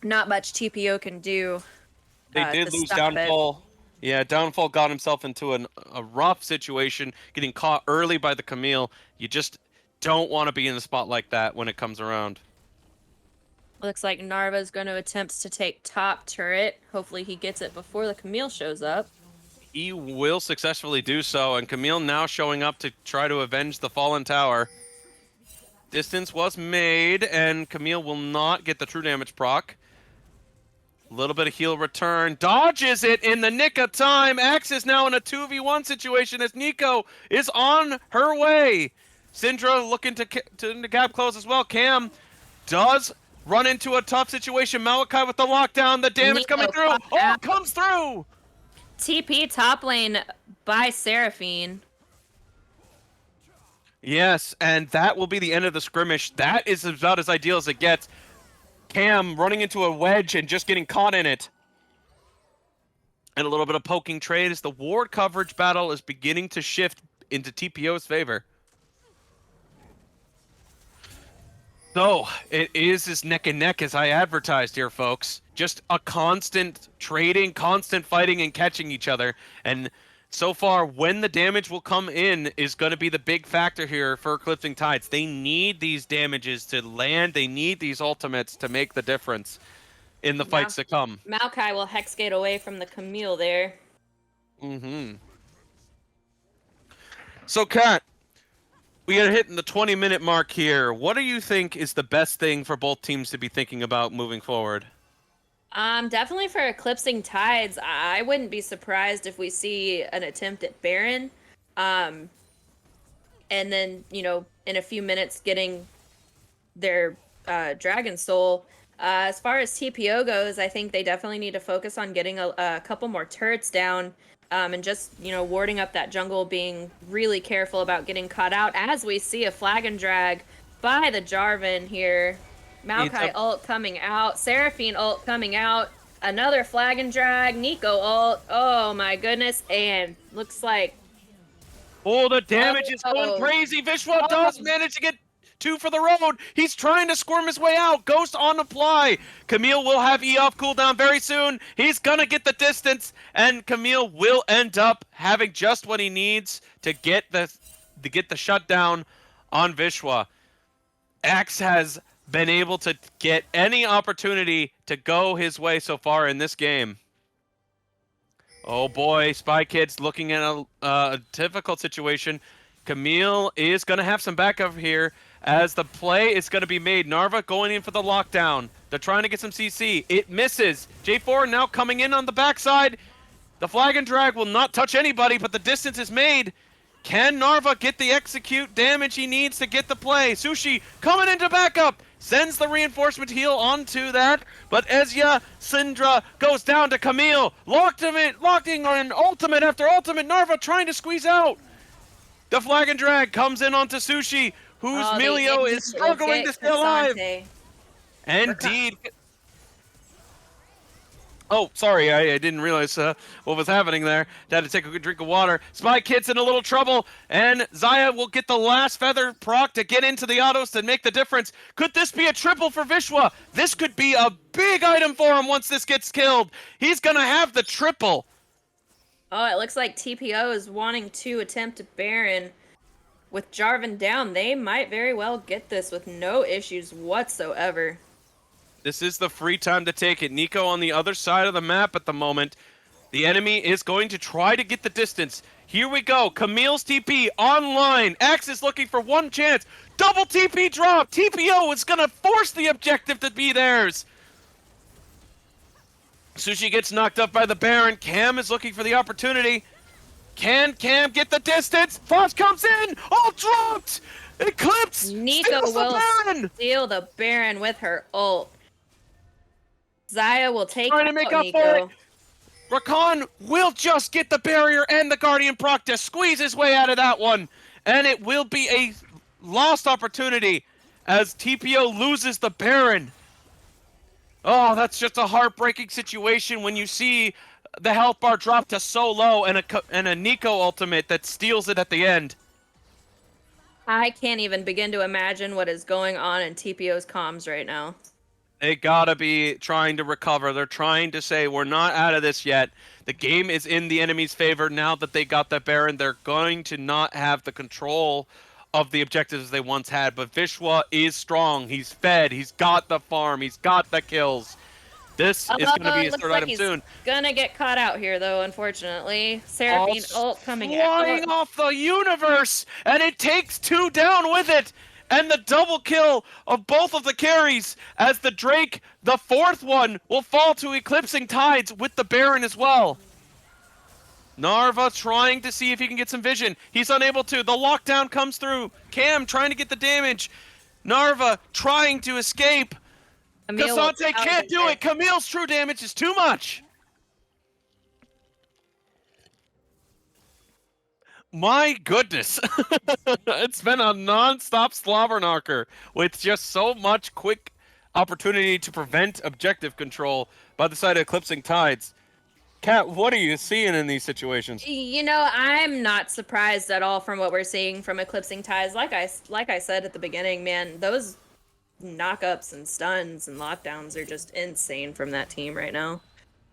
Not much TPO can do. They did lose Downfall. Yeah, Downfall got himself into a rough situation, getting caught early by the Camille. You just don't want to be in a spot like that when it comes around. Looks like Narva's going to attempt to take top turret. Hopefully he gets it before the Camille shows up. He will successfully do so, and Camille now showing up to try to avenge the fallen tower. Distance was made, and Camille will not get the true damage proc. A little bit of heal return. Dodges it in the nick of time. Axe is now in a 2v1 situation as Nico is on her way. Syndra looking to gap close as well. Cam does run into a tough situation. Malachi with the lockdown. The damage Nico coming through. Oh, it comes through. TP top lane by Seraphine. Yes, and that will be the end of the skirmish. That is about as ideal as it gets. Cam running into a wedge and just getting caught in it. And a little bit of poking trade as the ward coverage battle is beginning to shift into TPO's favor. So, it is as neck and neck as I advertised here, folks. Just a constant trading, constant fighting and catching each other. And so far, when the damage will come in is going to be the big factor here for Eclipsing Tides. They need these damages to land. They need these ultimates to make the difference in the fights to come. Maokai will hexgate away from the Camille there. Mm-hmm. So, Kat, we are hitting the 20-minute mark here. What do you think is the best thing for both teams to be thinking about moving forward? Definitely for Eclipsing Tides, I wouldn't be surprised if we see an attempt at Baron. And then, in a few minutes getting their Dragon Soul. As far as TPO goes, I think they definitely need to focus on getting a couple more turrets down. And just, warding up that jungle, being really careful about getting caught out as we see a flag and drag by the Jarvan here. Maokai ult coming out. Seraphine ult coming out. Another flag and drag. Nico ult. Oh my goodness. And looks like... Oh, the damage is going crazy. Vishwa does manage to get 2 for the road. He's trying to squirm his way out. Ghost on the fly. Camille will have E off cooldown very soon. He's gonna get the distance, and Camille will end up having just what he needs to get the shutdown on Vishwa. Axe has been able to get any opportunity to go his way so far in this game. Oh boy, Spy Kid's looking at a difficult situation. Camille is going to have some backup here as the play is going to be made. Narva going in for the lockdown. They're trying to get some CC. It misses. J4 now coming in on the backside. The flag and drag will not touch anybody, but the distance is made. Can Narva get the execute damage he needs to get the play? Sushi coming into backup. Sends the reinforcement heal onto that, but Ezya Syndra goes down to Camille. Locking on ultimate after ultimate. Narva trying to squeeze out. The flag and drag comes in onto Sushi. whose Oh, the Melio is ignite will struggling to get stay alive. Cassante. Indeed. Oh, sorry, I didn't realize what was happening there. Had to take a good drink of water. Spy Kid's in a little trouble, and Zaya will get the last feather proc to get into the autos to make the difference. Could this be a triple for Vishwa? This could be a big item for him once this gets killed. He's gonna have the triple. Oh, it looks like TPO is wanting to attempt Baron. With Jarvan down, they might very well get this with no issues whatsoever. This is the free time to take it. Nico on the other side of the map at the moment. The enemy is going to try to get the distance. Here we go. Camille's TP online. X is looking for one chance. Double TP drop. TPO is going to force the objective to be theirs. Sushi gets knocked up by the Baron. Cam is looking for the opportunity. Can Cam get the distance? Frost comes in. All dropped. Eclipse. Nico steals the will Baron. steal the Baron with her ult. Zaya will take Trying to out make up Nico. for it. Rakan will just get the barrier and the Guardian proc to squeeze his way out of that one. And it will be a lost opportunity as TPO loses the Baron. Oh, that's just a heartbreaking situation when you see the health bar drop to so low and a Nico ultimate that steals it at the end. I can't even begin to imagine what is going on in TPO's comms right now. They gotta be trying to recover. They're trying to say, we're not out of this yet. The game is in the enemy's favor now that they got that Baron. They're going to not have the control of the objectives they once had. But Vishwa is strong. He's fed. He's got the farm. He's got the kills. This is going to be his Looks third like item he's soon. gonna get caught out here, though, unfortunately. Seraphine ult coming Flying out. off the universe, and it takes two down with it. And the double kill of both of the carries as the Drake, the fourth one, will fall to Eclipsing Tides with the Baron as well. Narva trying to see if he can get some vision. He's unable to. The lockdown comes through. Cam trying to get the damage. Narva trying to escape. Camille Cassante can't do it. Camille's true damage is too much. My goodness. It's been a non-stop slobberknocker with just so much quick opportunity to prevent objective control by the side of Eclipsing Tides. Kat, what are you seeing in these situations? You know, I'm not surprised at all from what we're seeing from Eclipsing Ties. Like I said at the beginning, man, those knockups and stuns and lockdowns are just insane from that team right now.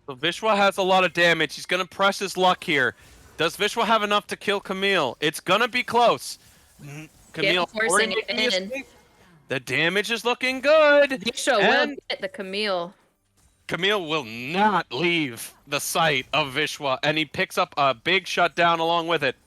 So Vishwa has a lot of damage. He's going to press his luck here. Does Vishwa have enough to kill Camille? It's going to be close. Camille forcing already it making the in. escape. The damage is looking good. Visho will And get the Camille. Camille will not leave the sight of Vishwa, and he picks up a big shutdown along with it.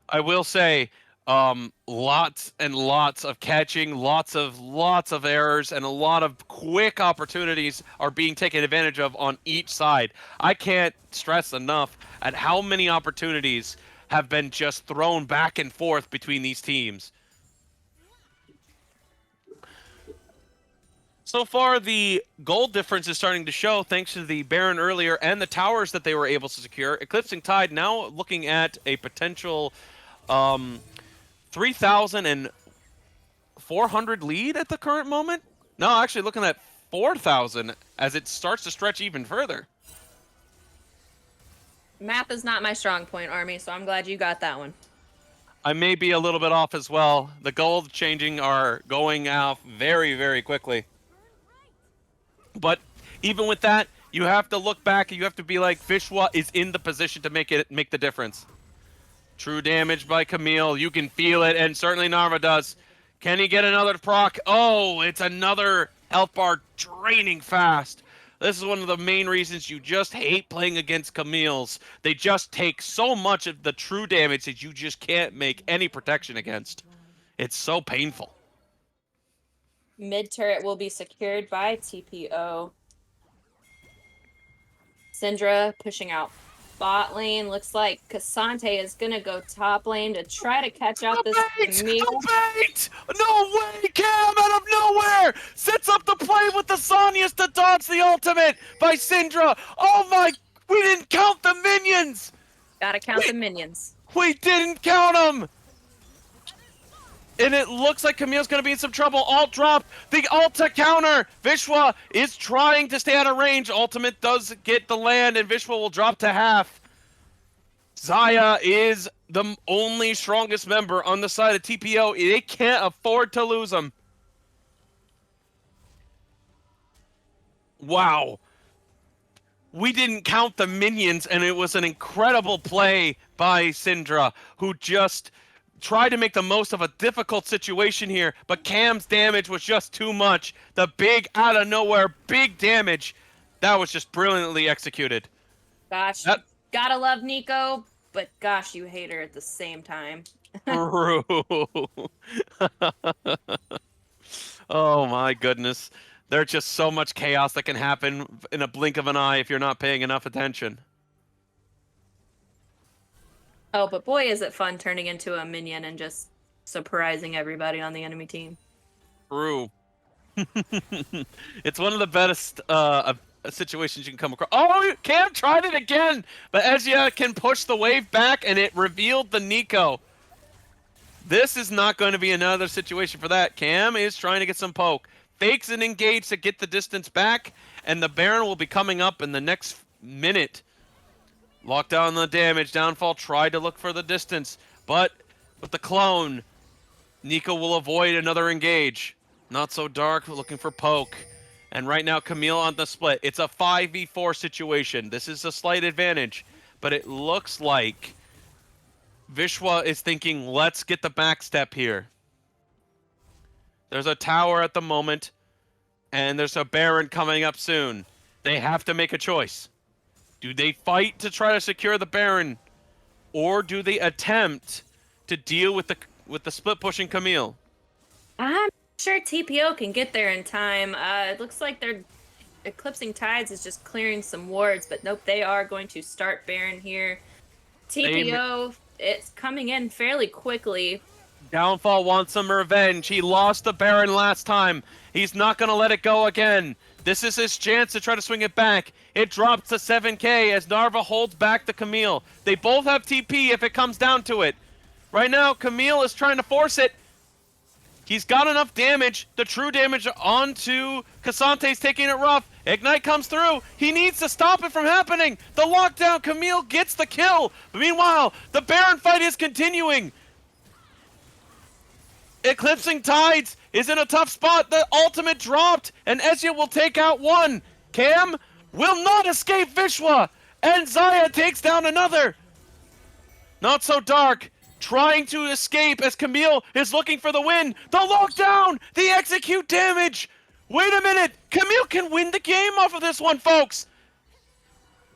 I will say, lots and lots of catching, lots of errors, and a lot of quick opportunities are being taken advantage of on each side. I can't stress enough at how many opportunities have been just thrown back and forth between these teams. So far, the gold difference is starting to show thanks to the Baron earlier and the towers that they were able to secure. Eclipsing Tide now looking at a potential 3,400 lead at the current moment. No, actually looking at 4,000 as it starts to stretch even further. Math is not my strong point, Army, so I'm glad you got that one. I may be a little bit off as well. The gold changing are going off very, very quickly. But even with that, you have to look back and you have to be like, Vishwa is in the position to make the difference. True damage by Camille. You can feel it, and certainly Narva does. Can he get another proc? Oh, it's another health bar draining fast. This is one of the main reasons you just hate playing against Camille's. They just take so much of the true damage that you just can't make any protection against. It's so painful. Mid turret will be secured by TPO. Syndra pushing out bot lane. Looks like Cassante is gonna go top lane to try to catch out this Camille. Bait! No way! Cam out of nowhere! Sets up the play with the Sonias to dodge the ultimate by Syndra. Oh my! We didn't count the minions! Gotta count the minions. We didn't count them! And it looks like Camille's going to be in some trouble. Alt drop. The ult to counter. Vishwa is trying to stay out of range. Ultimate does get the land, and Vishwa will drop to half. Zaya is the only strongest member on the side of TPO. They can't afford to lose him. Wow. We didn't count the minions, and it was an incredible play by Syndra, who just tried to make the most of a difficult situation here, but Cam's damage was just too much. The big, out of nowhere, big damage. That was just brilliantly executed. Gosh, That- gotta love Nico, but gosh, you hate her at the same time. True. Oh my goodness. There's just so much chaos that can happen in a blink of an eye if you're not paying enough attention. Oh, but boy, is it fun turning into a minion and just surprising everybody on the enemy team. True. It's one of the best situations you can come across. Oh, Cam tried it again, but Ezia can push the wave back, and it revealed the Nico. This is not going to be another situation for that. Cam is trying to get some poke. Fakes and engage to get the distance back, and the Baron will be coming up in the next minute. Lock down the damage. Downfall tried to look for the distance, but with the clone, Nico will avoid another engage. Not so dark, looking for poke. And right now, Camille on the split. It's a 5v4 situation. This is a slight advantage, but it looks like Vishwa is thinking, let's get the backstep here. There's a tower at the moment, and there's a Baron coming up soon. They have to make a choice. Do they fight to try to secure the Baron, or do they attempt to deal with the split pushing Camille? I'm sure TPO can get there in time. It looks like they're Eclipsing Tides is just clearing some wards, but nope, they are going to start Baron here. TPO, it's coming in fairly quickly. Downfall wants some revenge. He lost the Baron last time. He's not going to let it go again. This is his chance to try to swing it back. It drops to 7k as Narva holds back the Camille. They both have TP if it comes down to it. Right now, Camille is trying to force it. He's got enough damage. The true damage onto Casante's taking it rough. Ignite comes through. He needs to stop it from happening. The lockdown, Camille gets the kill. But meanwhile, the Baron fight is continuing. Eclipsing Tides is in a tough spot. The ultimate dropped, and Ezia will take out one. Cam will not escape Vishwa, and Zaya takes down another. Not so dark. Trying to escape as Camille is looking for the win. The lockdown! The execute damage! Wait a minute! Camille can win the game off of this one, folks!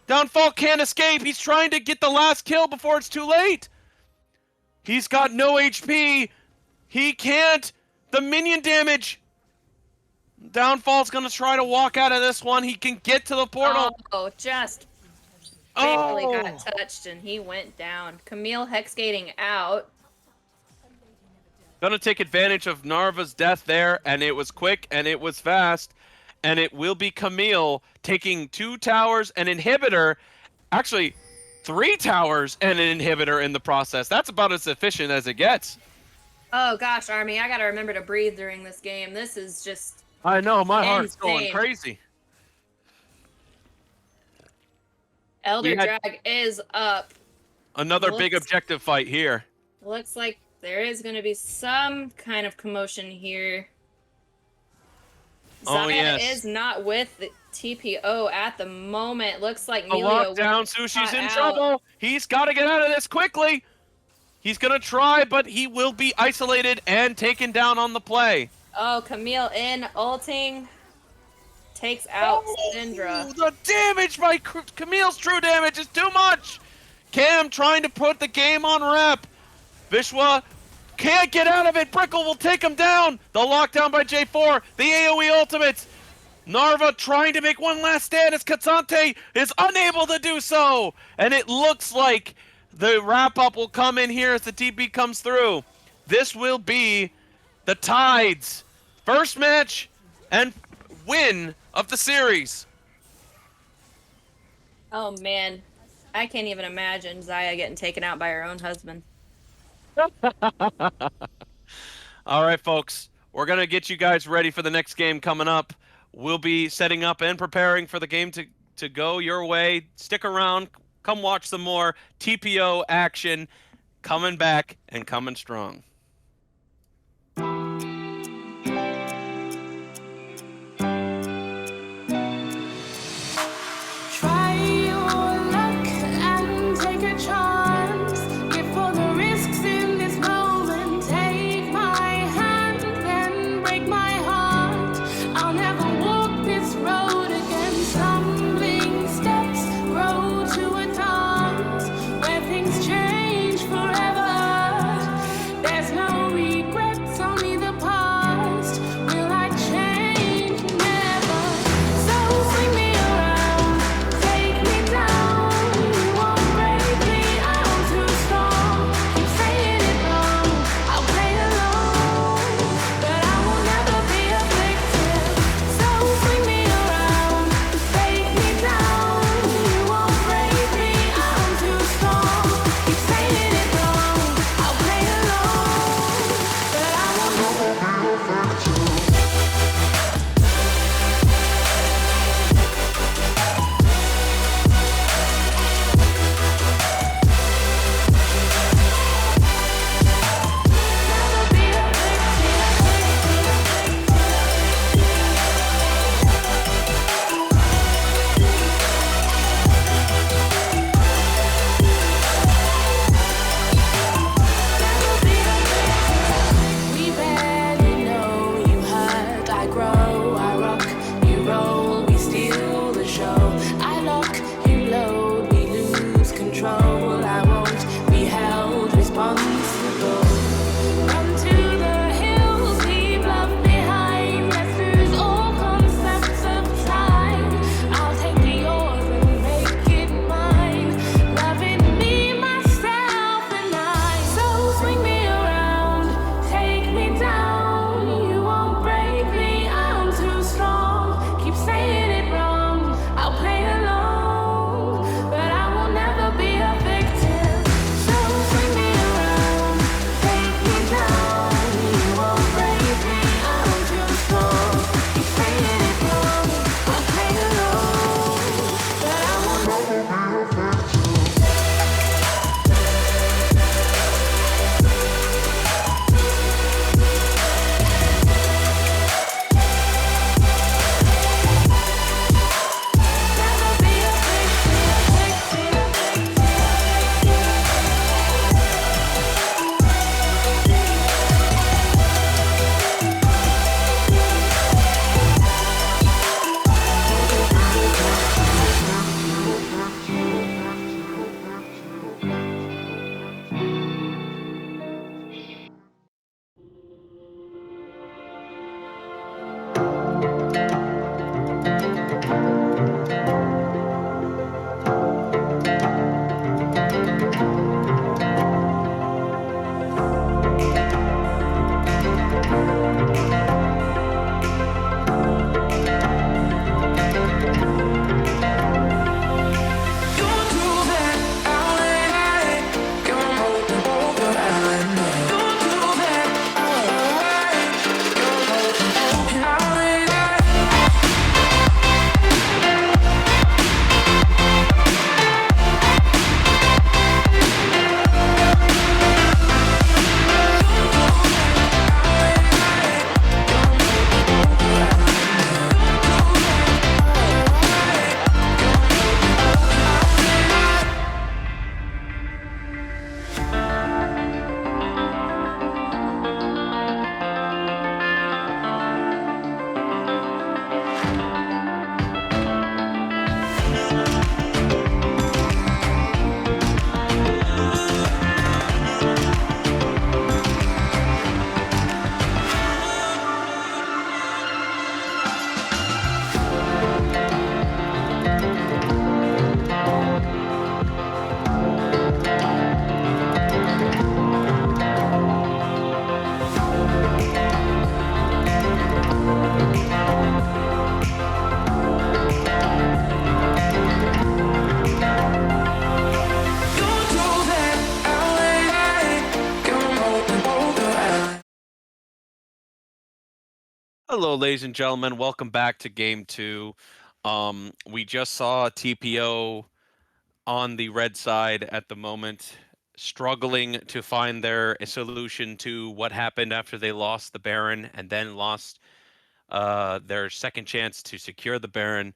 Downfall can't escape. He's trying to get the last kill before it's too late. He's got no HP. He can't. The minion damage. Downfall's going to try to walk out of this one. He can get to the portal. Oh, just barely got touched and he went down. Camille hexgating out. Gonna take advantage of Narva's death there, and it was quick and it was fast. And it will be Camille taking 2 towers, an inhibitor. Actually, 3 towers and an inhibitor in the process. That's about as efficient as it gets. Oh gosh, Army, I gotta remember to breathe during this game. This is just I know, my heart's insane. going crazy. Elder Drag is up. Another big objective fight here. Looks like there is going to be some kind of commotion here. Oh, Zaya yes. is not with the TPO at the moment. Looks like A Melio lockdown, Sushi's in out. trouble. He's got to get out of this quickly. He's going to try, but he will be isolated and taken down on the play. Oh, Camille in, ulting. Takes out Syndra. The damage by Camille's true damage is too much. Cam trying to put the game on wrap. Vishwa can't get out of it. Brickle will take him down. The lockdown by J4. The AoE ultimates. Narva trying to make one last stand as Katsante is unable to do so. And it looks like the wrap-up will come in here as the TP comes through. This will be the Tides' first match and win of the series. Oh man, I can't even imagine Zaya getting taken out by her own husband. All right, folks, we're going to get you guys ready for the next game coming up. We'll be setting up and preparing for the game to go your way. Stick around. Come watch some more TPO action coming back and coming strong. Try your luck and take a chance. Give all the risks in this moment. Take my hand, then break my heart. I'll never walk this road again. Stumbling steps grow to a dance where things change forever. There's Hello, ladies and gentlemen. Welcome back to Game 2. We just saw TPO on the red side at the moment, struggling to find their solution to what happened after they lost the Baron and then lost their second chance to secure the Baron.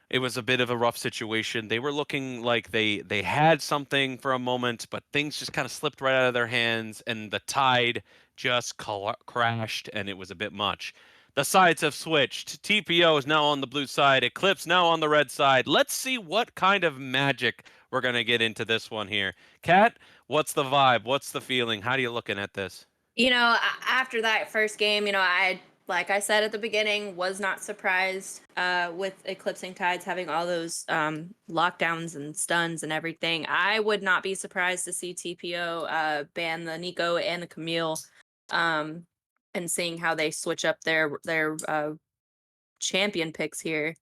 It was a bit of a rough situation. They were looking like they had something for a moment, but things just kind of slipped right out of their hands, and the tide just crashed, and it was a bit much. The sides have switched. TPO is now on the blue side. Eclipse now on the red side. Let's see what kind of magic we're gonna get into this one here. Kat, what's the vibe? What's the feeling? How are you looking at this? After that first game, like I said at the beginning, was not surprised with Eclipsing Tides having all those lockdowns and stuns and everything. I would not be surprised to see TPO ban the Nico and the Camille, um, and seeing how they switch up their champion picks here.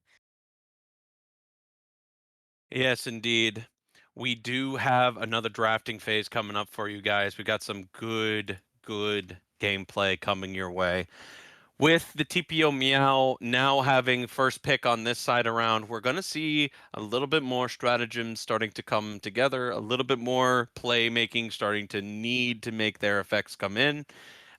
Yes, indeed. We do have another drafting phase coming up for you guys. We got some good gameplay coming your way. With the TPO Meow now having first pick on this side around, we're going to see a little bit more stratagem starting to come together, a little bit more playmaking starting to need to make their effects come in.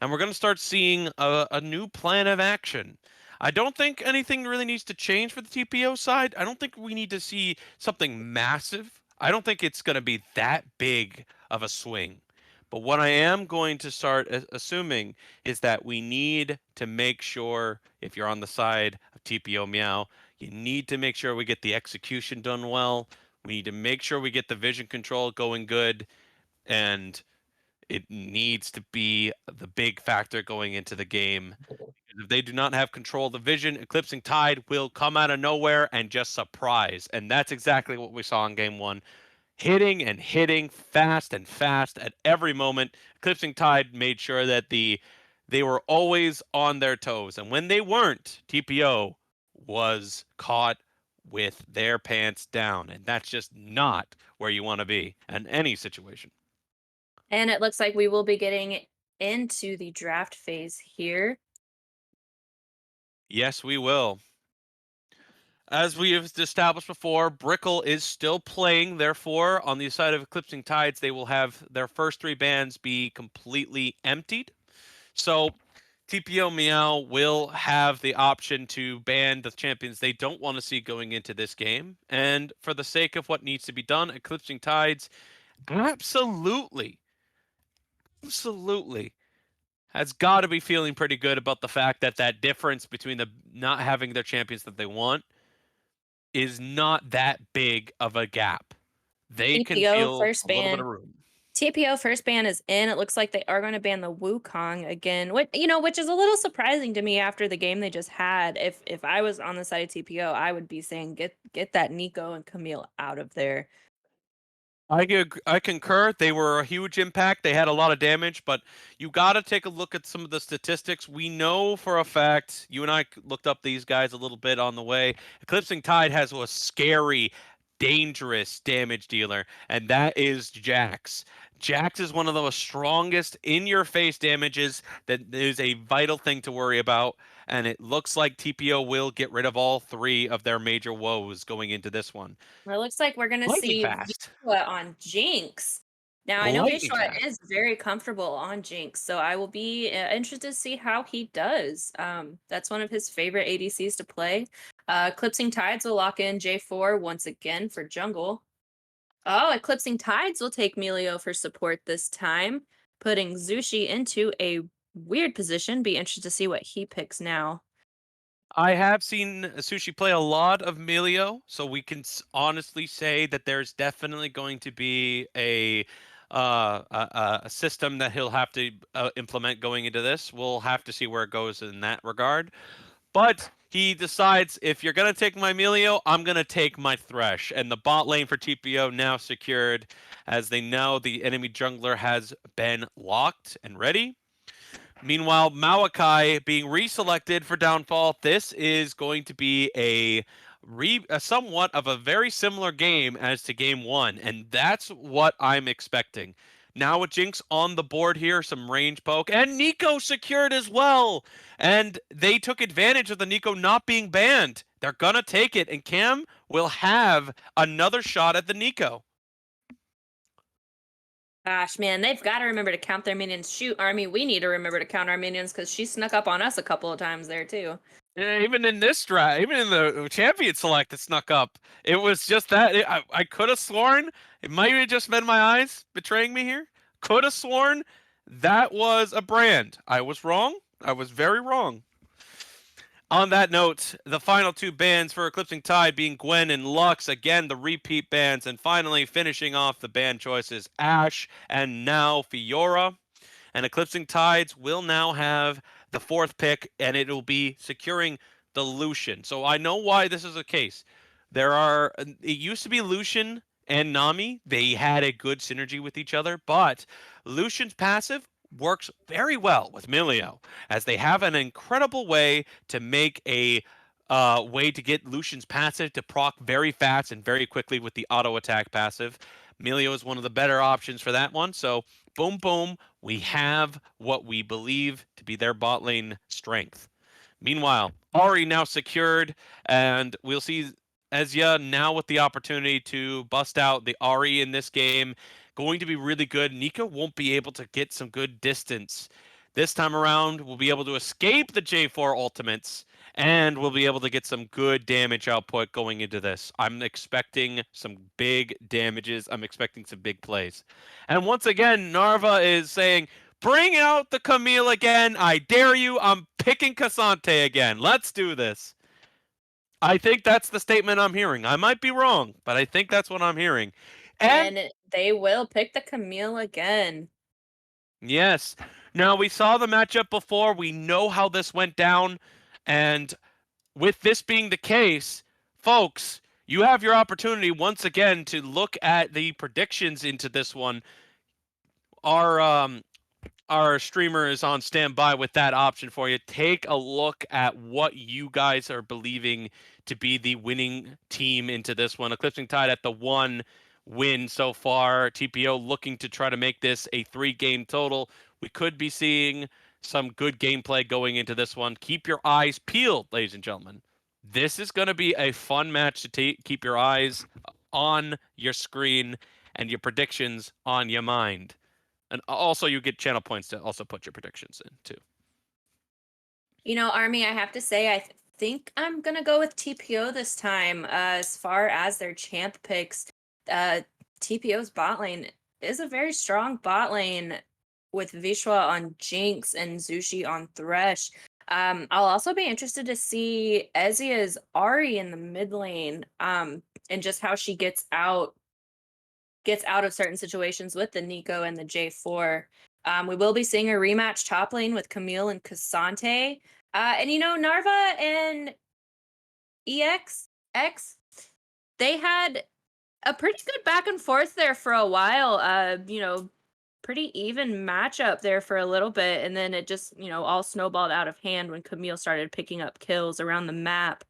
And we're going to start seeing a new plan of action. I don't think anything really needs to change for the TPO side. I don't think we need to see something massive. I don't think it's going to be that big of a swing. But what I am going to start assuming is that we need to make sure, if you're on the side of TPO Meow, you need to make sure we get the execution done well. We need to make sure we get the vision control going good, and it needs to be the big factor going into the game. If they do not have control of the vision, Eclipsing Tide will come out of nowhere and just surprise. And that's exactly what we saw in game one. Hitting and hitting fast and fast at every moment. Eclipsing Tide made sure that they were always on their toes. And when they weren't, TPO was caught with their pants down. And that's just not where you want to be in any situation. And it looks like we will be getting into the draft phase here. Yes, we will. As we have established before, Brickle is still playing. Therefore, on the side of Eclipsing Tides, they will have their first three bans be completely emptied. So TPO Meow will have the option to ban the champions they don't want to see going into this game. And for the sake of what needs to be done, Eclipsing Tides absolutely, absolutely has got to be feeling pretty good about the fact that that difference between the not having their champions that they want is not that big of a gap. They can TPO feel first a little bit ban. of room. TPO first ban is in. It looks like they are going to ban the Wukong again, which is a little surprising to me after the game they just had. If I was on the side of TPO, I would be saying get that Nico and Camille out of there. I concur. They were a huge impact. They had a lot of damage, but you got to take a look at some of the statistics. We know for a fact, you and I looked up these guys a little bit on the way. Eclipsing Tide has a scary, dangerous damage dealer, and that is Jax. Jax is one of the strongest in your face damages that is a vital thing to worry about. And it looks like TPO will get rid of all three of their major woes going into this one. It looks like we're going to Lightning see fast. Vishwa on Jinx. Now, I know Lightning Vishwa fast. is very comfortable on Jinx, so I will be interested to see how he does. That's one of his favorite ADCs to play. Eclipsing Tides will lock in J4 once again for jungle. Oh, Eclipsing Tides will take Melio for support this time, putting Zushi into a weird position. Be interested to see what he picks now. I have seen Sushi play a lot of Melio, so we can honestly say that there's definitely going to be a system that he'll have to implement going into this. We'll have to see where it goes in that regard. But he decides, if you're gonna take my Melio, I'm gonna take my Thresh. And the bot lane for TPO now secured, as they know the enemy jungler has been locked and ready. Meanwhile, Maokai being reselected for Downfall. This is going to be a somewhat of a very similar game as to game one, and that's what I'm expecting. Now with Jinx on the board here, some range poke, and Nico secured as well. And they took advantage of the Nico not being banned. They're gonna take it, and Cam will have another shot at the Nico. Gosh, man, they've got to remember to count their minions. Shoot, Army, we need to remember to count our minions because she snuck up on us a couple of times there too. Yeah, even in this draft, even in the champion select, it snuck up. It was just that I could have sworn it might have just been my eyes betraying me here. Could have sworn that was a brand. I was wrong. I was very wrong. On that note, the final two bans for Eclipsing Tide being Gwen and Lux. Again, the repeat bans. And finally, finishing off the ban choices, Ashe and now Fiora. And Eclipsing Tides will now have the fourth pick, and it will be securing the Lucian. So I know why this is the case. It used to be Lucian and Nami. They had a good synergy with each other, but Lucian's passive works very well with Milio, as they have an incredible way to make a way to get Lucian's passive to proc very fast and very quickly with the auto attack passive. Milio is one of the better options for that one. So boom, boom, we have what we believe to be their bot lane strength. Meanwhile, Ari now secured, and we'll see Ezya now with the opportunity to bust out the Ari in this game. Going to be really good. Nika won't be able to get some good distance. This time around, we'll be able to escape the J4 ultimates, and we'll be able to get some good damage output going into this. I'm expecting some big damages. I'm expecting some big plays. And once again, Narva is saying, bring out the Camille again. I dare you. I'm picking Cassante again. Let's do this. I think that's the statement I'm hearing. I might be wrong, but I think that's what I'm hearing. And they will pick the Camille again. Yes. Now, we saw the matchup before. We know how this went down. And with this being the case, folks, you have your opportunity once again to look at the predictions into this one. Our streamer is on standby with that option for you. Take a look at what you guys are believing to be the winning team into this one. Eclipsing Tide at the 1 win so far. TPO looking to try to make this a 3-game total. We could be seeing some good gameplay going into this one. Keep your eyes peeled, ladies and gentlemen. This is going to be a fun match to keep your eyes on your screen and your predictions on your mind. And also, you get channel points to also put your predictions in, too. You know, Army, I have to say, I think I'm going to go with TPO this time. As far as their champ picks, TPO's bot lane is a very strong bot lane with Vishwa on Jinx and Zushi on Thresh. I'll also be interested to see Ezya's Ari in the mid lane, and just how she gets out of certain situations with the Nico and the J4. We will be seeing a rematch top lane with Camille and Cassante. And you know, Narva and EX, they had a pretty good back and forth there for a while. You know, pretty even matchup there for a little bit, and then it just, you know, all snowballed out of hand when Camille started picking up kills around the map.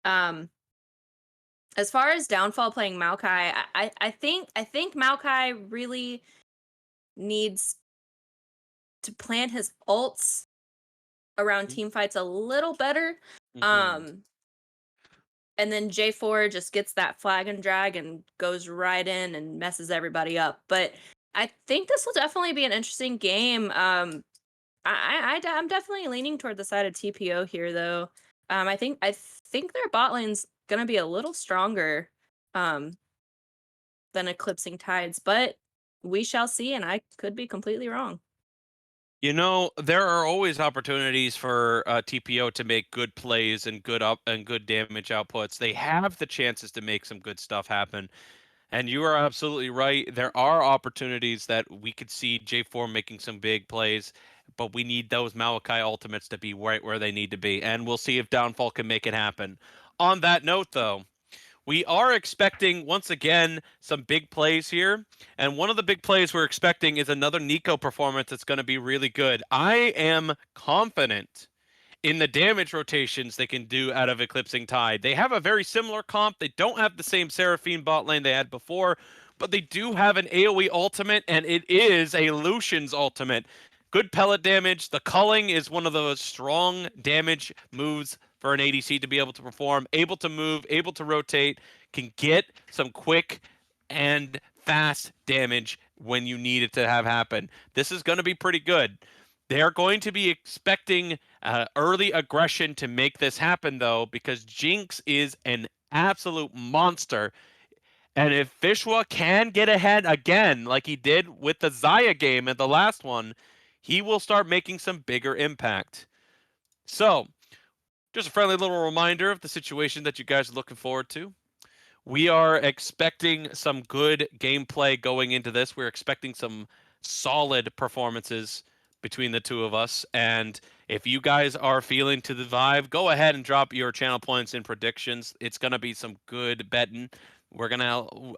As far as Downfall playing Maokai, I think Maokai really needs to plan his ults around team fights a little better. And then J4 just gets that flag and drag and goes right in and messes everybody up. But I think this will definitely be an interesting game. I'm definitely leaning toward the side of TPO here, though. I think their bot lane's gonna be a little stronger than Eclipsing Tides, but we shall see, and I could be completely wrong. You know, there are always opportunities for TPO to make good plays and good damage outputs. They have the chances to make some good stuff happen. And you are absolutely right. There are opportunities that we could see J4 making some big plays, but we need those Malachi ultimates to be right where they need to be. And we'll see if Downfall can make it happen. On that note, though, we are expecting, once again, some big plays here. And one of the big plays we're expecting is another Nico performance that's going to be really good. I am confident in the damage rotations they can do out of Eclipsing Tide. They have a very similar comp. They don't have the same Seraphine bot lane they had before, but they do have an AoE ultimate, and it is a Lucian's ultimate. Good pellet damage. The culling is one of those strong damage moves for an ADC to be able to perform. Able to move, able to rotate, can get some quick and fast damage when you need it to have happen. This is going to be pretty good. They're going to be expecting early aggression to make this happen, though, because Jinx is an absolute monster. And if Vishwa can get ahead again, like he did with the Zaya game at the last one, he will start making some bigger impact. So, just a friendly little reminder of the situation that you guys are looking forward to. We are expecting some good gameplay going into this. We're expecting some solid performances between the two of us. And if you guys are feeling to the vibe, go ahead and drop your channel points in predictions. It's going to be some good betting.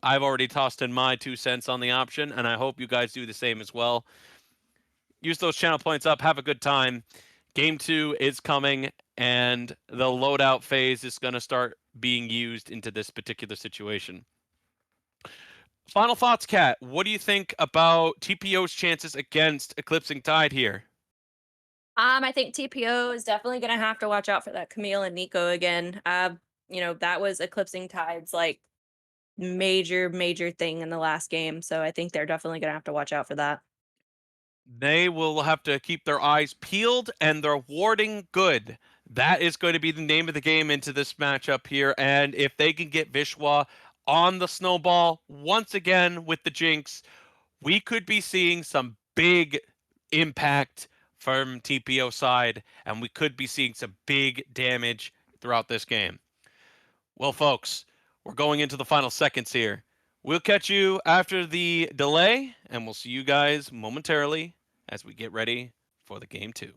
I've already tossed in my 2 cents on the option, and I hope you guys do the same as well. Use those channel points up. Have a good time. Game 2 is coming, and the loadout phase is going to start being used into this particular situation. Final thoughts, Kat. What do you think about TPO's chances against Eclipsing Tide here? I think TPO is definitely going to have to watch out for that Camille and Nico again. That was Eclipsing Tide's like major thing in the last game, so I think they're definitely going to have to watch out for that. They will have to keep their eyes peeled and their warding good. That is going to be the name of the game into this matchup here. And if they can get Vishwa on the snowball once again with the Jinx, we could be seeing some big impact from TPO side, and we could be seeing some big damage throughout this game. Well, folks, we're going into the final seconds here. We'll catch you after the delay, and we'll see you guys momentarily as we get ready for the game 2.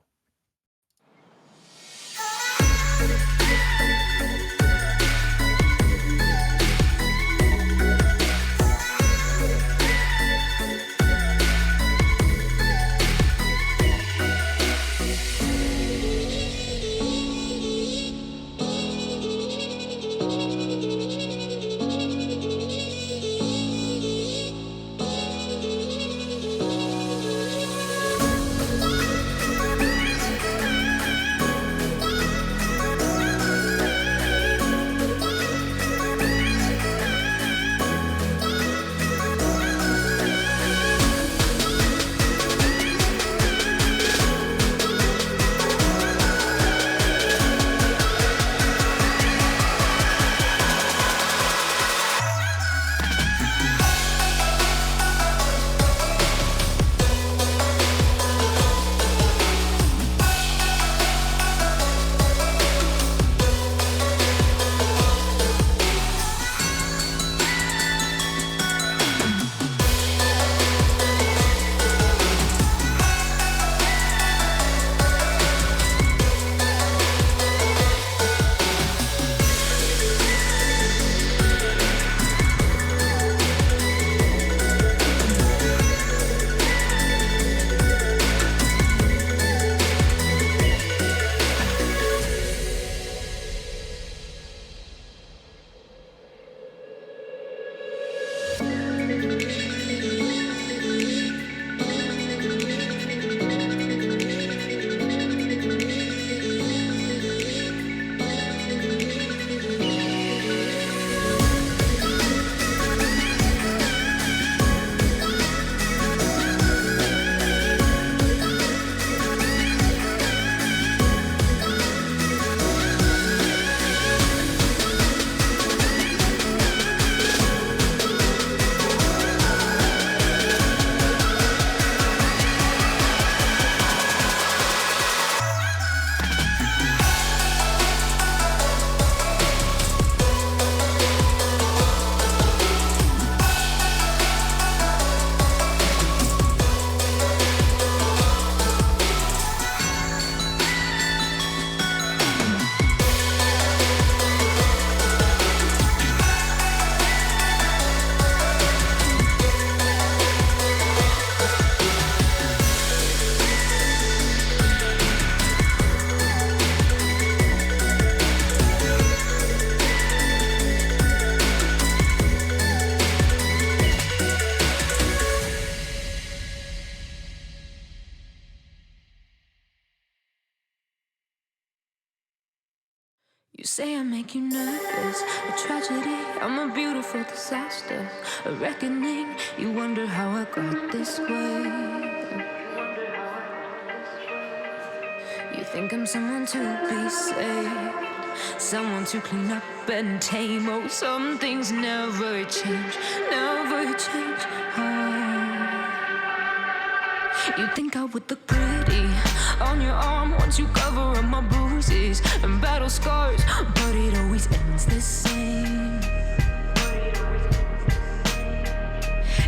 You say I make you nervous, a tragedy, I'm a beautiful disaster, a reckoning. You wonder how I got this way. You think I'm someone to be saved, someone to clean up and tame. Oh, some things never change, never change. Oh. You think I would look pretty on your arm once you cover up my bruises and battle scars, but it always ends the same.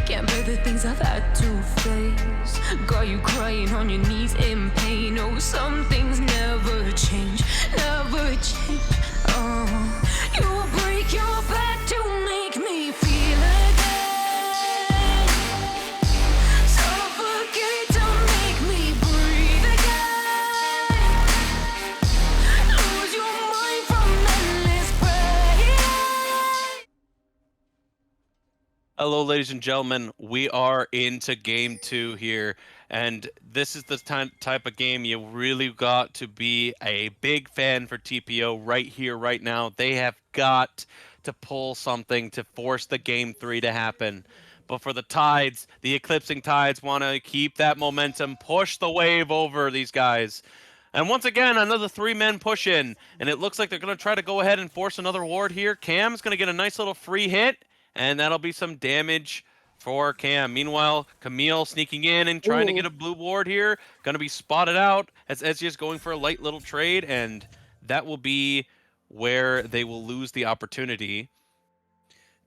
Can't bear the things I've had to face. Got you crying on your knees in pain. Oh, some things never change, never change. Oh, you will break your back to make me feel again. Suffocate to make me breathe again. Lose your mind from endless pain. Hello, ladies and gentlemen. We are into game 2 here, and this is the type of game you really got to be a big fan for TPO right here, right now. They have got to pull something to force the game 3 to happen. But for the Tides, the Eclipsing Tides want to keep that momentum, push the wave over these guys. And once again, another 3-man push in, and it looks like they're going to try to go ahead and force another ward here. Cam's going to get a nice little free hit, and that'll be some damage for Cam. Meanwhile, Camille sneaking in and trying to get a blue ward here. Going to be spotted out as Ezya's going for a light little trade, and that will be where they will lose the opportunity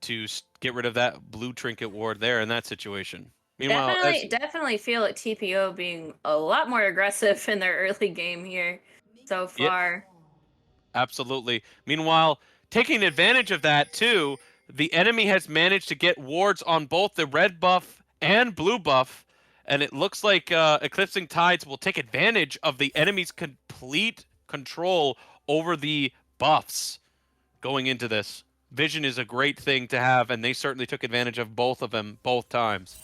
to get rid of that blue trinket ward there in that situation. Meanwhile, Definitely feel like TPO being a lot more aggressive in their early game here so yeah, far. absolutely. Meanwhile, taking advantage of that too, the enemy has managed to get wards on both the red buff and blue buff, and it looks like Eclipsing Tides will take advantage of the enemy's complete control over the buffs going into this. Vision is a great thing to have, and they certainly took advantage of both of them both times.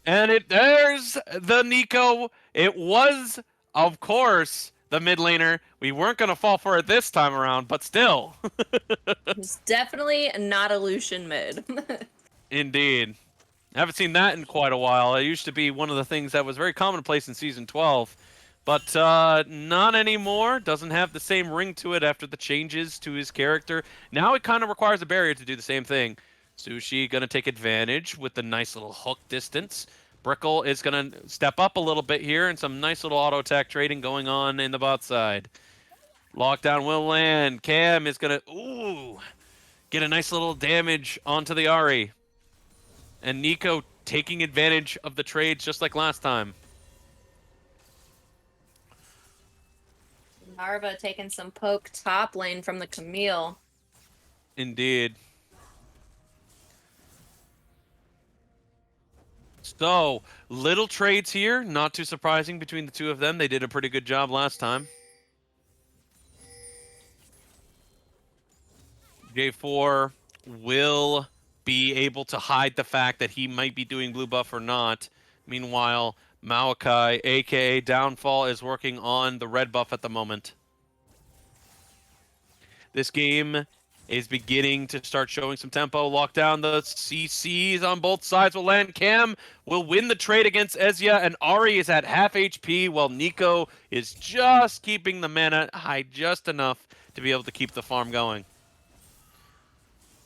And there's the Nico. It was, of course, the mid laner. We weren't going to fall for it this time around, but still. It's definitely not a Lucian mid. Indeed. I haven't seen that in quite a while. It used to be one of the things that was very commonplace in Season 12. But not anymore. Doesn't have the same ring to it after the changes to his character. Now it kind of requires a barrier to do the same thing. Sushi going to take advantage with the nice little hook distance. Brickle is going to step up a little bit here, and some nice little auto attack trading going on in the bot side. Lockdown will land. Cam is going to get a nice little damage onto the Ahri. And Nico taking advantage of the trades just like last time. Narva taking some poke top lane from the Camille. Indeed. So, little trades here, not too surprising between the two of them. They did a pretty good job last time. J4 will be able to hide the fact that he might be doing blue buff or not. Meanwhile, Maokai, aka Downfall, is working on the red buff at the moment. This game is beginning to start showing some tempo. Lock down the CCs on both sides will land. Cam will win the trade against Ezya, and Ahri is at half HP, while Nico is just keeping the mana high just enough to be able to keep the farm going.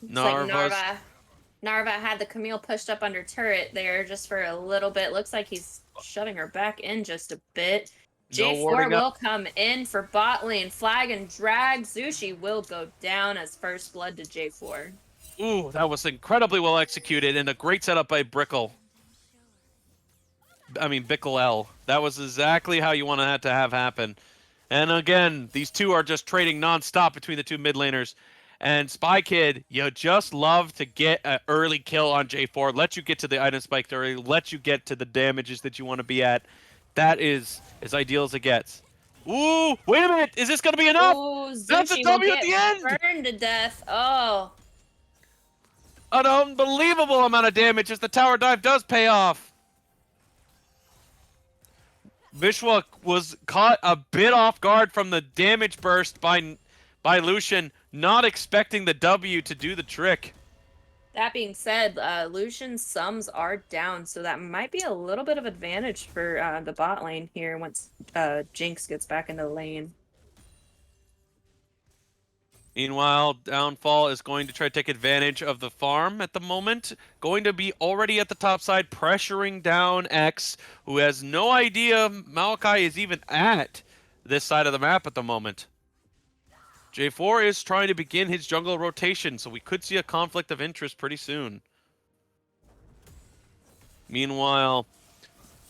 Narva had the Camille pushed up under turret there just for a little bit. Looks like he's shoving her back in just a bit. J4 will come in for bot lane. Flag and drag. Zushi will go down as first blood to J4. Ooh, that was incredibly well executed and a great setup by Bickle L. That was exactly how you wanted that to have happen. And again, these two are just trading non-stop between the two mid laners. And Spy Kid, you just love to get an early kill on J4, let you get to the item spike early, let you get to the damages that you want to be at. That is as ideal as it gets. Ooh, wait a minute. Is this going to be enough? Ooh, That's a W at the end. Burned to death. Oh. An unbelievable amount of damage as the tower dive does pay off. Vishwa was caught a bit off guard from the damage burst by Lucian, not expecting the W to do the trick. That being said, Lucian's sums are down, so that might be a little bit of advantage for the bot lane here once Jinx gets back into the lane. Meanwhile, Downfall is going to try to take advantage of the farm at the moment. Going to be already at the top side, pressuring down X, who has no idea Maokai is even at this side of the map at the moment. J4 is trying to begin his jungle rotation, so we could see a conflict of interest pretty soon. Meanwhile,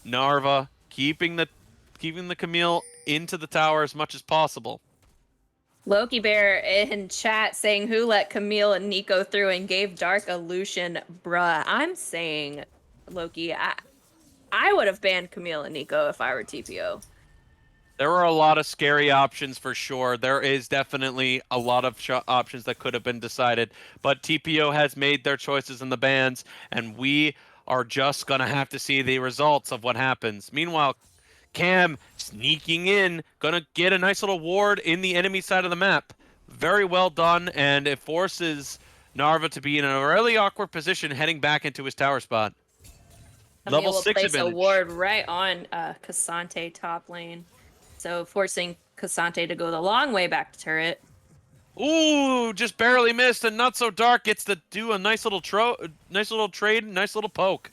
Narva keeping the Camille into the tower as much as possible. Loki Bear in chat saying who let Camille and Nico through and gave Dark a Lucian, bruh. I'm saying, Loki, I would have banned Camille and Nico if I were TPO. There were a lot of scary options for sure. There is definitely a lot of options that could have been decided, but TPO has made their choices in the bans, and we are just going to have to see the results of what happens. Meanwhile, Cam sneaking in, going to get a nice little ward in the enemy side of the map. Very well done, and it forces Narva to be in a really awkward position heading back into his tower spot. Camille Level will 6 place advantage. a ward right on Cassante top lane. So forcing Cassante to go the long way back to turret. Ooh, just barely missed, and Not So Dark gets to do a nice little trade, nice little poke.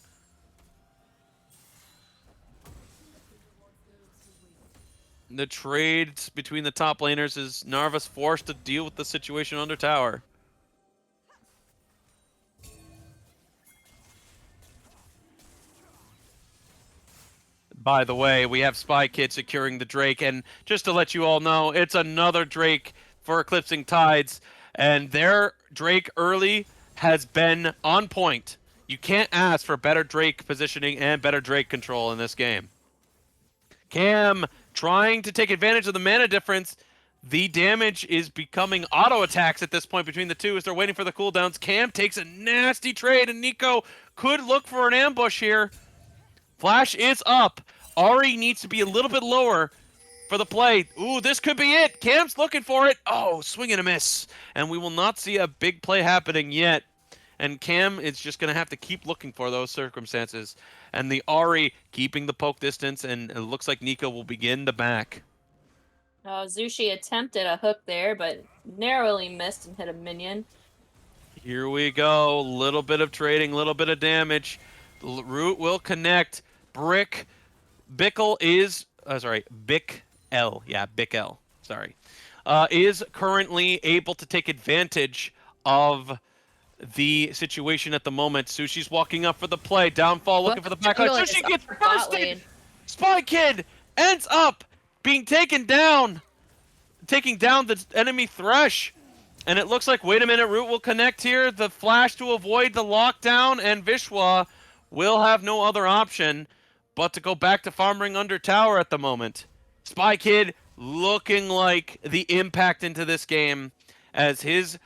The trades between the top laners is Narva's forced to deal with the situation under tower. By the way, we have Spy Kid securing the Drake, and just to let you all know, it's another Drake for Eclipsing Tides, and their Drake early has been on point. You can't ask for better Drake positioning and better Drake control in this game. Cam trying to take advantage of the mana difference. The damage is becoming auto attacks at this point between the two as they're waiting for the cooldowns. Cam takes a nasty trade, and Nico could look for an ambush here. Flash is up. Ari needs to be a little bit lower for the play. Ooh, this could be it. Cam's looking for it. Oh, swing and a miss. And we will not see a big play happening yet. And Cam is just going to have to keep looking for those circumstances. And the Ari keeping the poke distance, and it looks like Nico will begin to back. Zushi attempted a hook there, but narrowly missed and hit a minion. Here we go. Little bit of trading, little bit of damage. Root will connect. Bickle is... Bick-L. Yeah, Bick-L. Sorry. Is currently able to take advantage of the situation at the moment. Sushi's walking up for the play. Downfall looking for the backline. Sushi gets bursted! Spy Kid ends up being taking down the enemy Thresh. And it looks like, wait a minute, Root will connect here. The flash to avoid the lockdown, and Vishwa will have no other option but to go back to farming under tower at the moment. Spy Kid looking like the impact into this game as his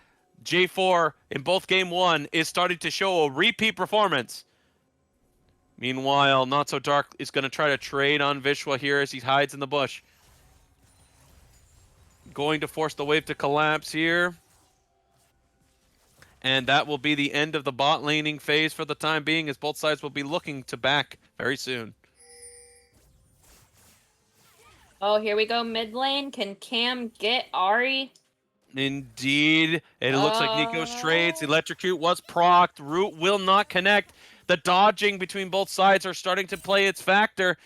J4 in both game 1 is starting to show a repeat performance. Meanwhile, Not So Dark is going to try to trade on Vishwa here as he hides in the bush. Going to force the wave to collapse here. And that will be the end of the bot laning phase for the time being, as both sides will be looking to back very soon. Oh, here we go mid lane. Can Cam get Ari? Indeed. It looks like Nico's trades. Electrocute was procced. Root will not connect. The dodging between both sides are starting to play its factor.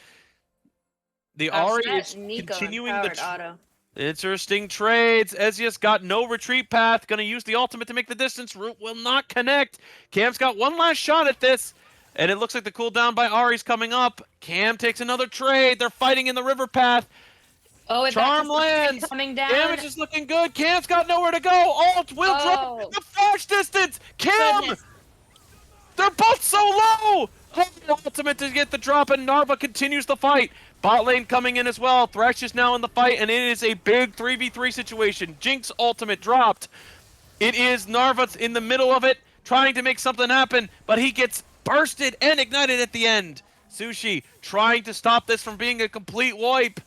The Ari is continuing the... auto. Interesting trades. Ezya's got no retreat path. Going to use the ultimate to make the distance. Root will not connect. Cam's got one last shot at this. And it looks like the cooldown by Ari's coming up. Cam takes another trade. They're fighting in the river path. Oh, Charm lands. Coming down. Damage is looking good. Cam's got nowhere to go. Ult will drop the flash distance. Cam! Goodness. They're both so low. Ultimate to get the drop, and Narva continues the fight. Bot lane coming in as well. Thresh is now in the fight, and it is a big 3v3 situation. Jinx ultimate dropped. It is Narva in the middle of it, trying to make something happen, but he gets bursted and ignited at the end. Sushi trying to stop this from being a complete wipe.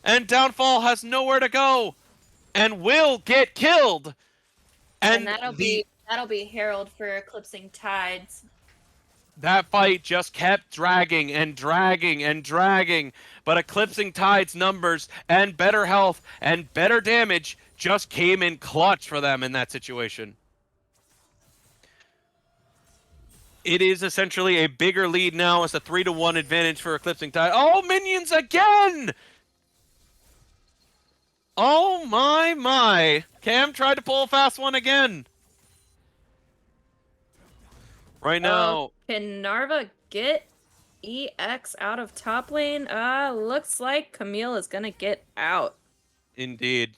And Downfall has nowhere to go and will get killed. And And that'll be Herald for Eclipsing Tides. that fight just kept dragging and dragging and dragging, but Eclipsing Tide's numbers and better health and better damage just came in clutch for them in that situation. It is essentially a bigger lead now. It's a 3-1 advantage for Eclipsing Tide. Oh, minions again! Oh my. Cam tried to pull a fast one again. Right now. Can Narva get EX out of top lane? Looks like Camille is gonna get out. Indeed.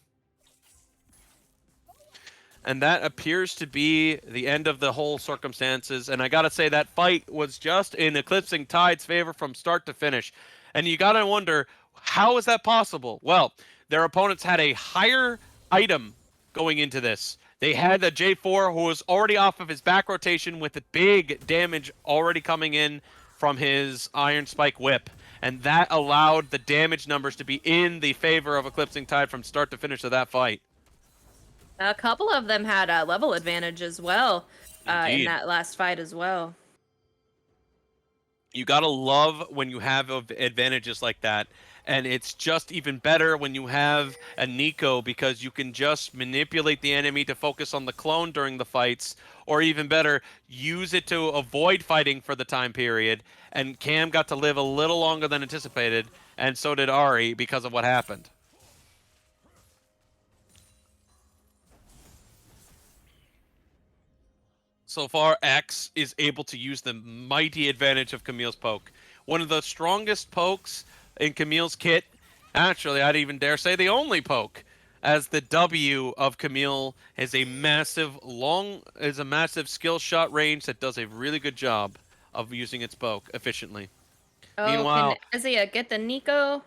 And that appears to be the end of the whole circumstances. And I gotta say, that fight was just in Eclipsing Tide's favor from start to finish. And you gotta wonder, how is that possible? Well, their opponents had a higher item going into this. They had a J4 who was already off of his back rotation with the big damage already coming in from his Iron Spike whip. And that allowed the damage numbers to be in the favor of Eclipsing Tide from start to finish of that fight. A couple of them had a level advantage as well in Indeed. that last fight as well. You gotta love when you have advantages like that. And it's just even better when you have a Nico, because you can just manipulate the enemy to focus on the clone during the fights, or even better, use it to avoid fighting for the time period. And Cam got to live a little longer than anticipated, and so did Ari because of what happened. So far, X is able to use the mighty advantage of Camille's poke. One of the strongest pokes in Camille's kit. Actually, I'd even dare say the only poke, as the W of Camille is a massive skill shot range that does a really good job of using its poke efficiently. Oh, Meanwhile, can Ezia get the Nico?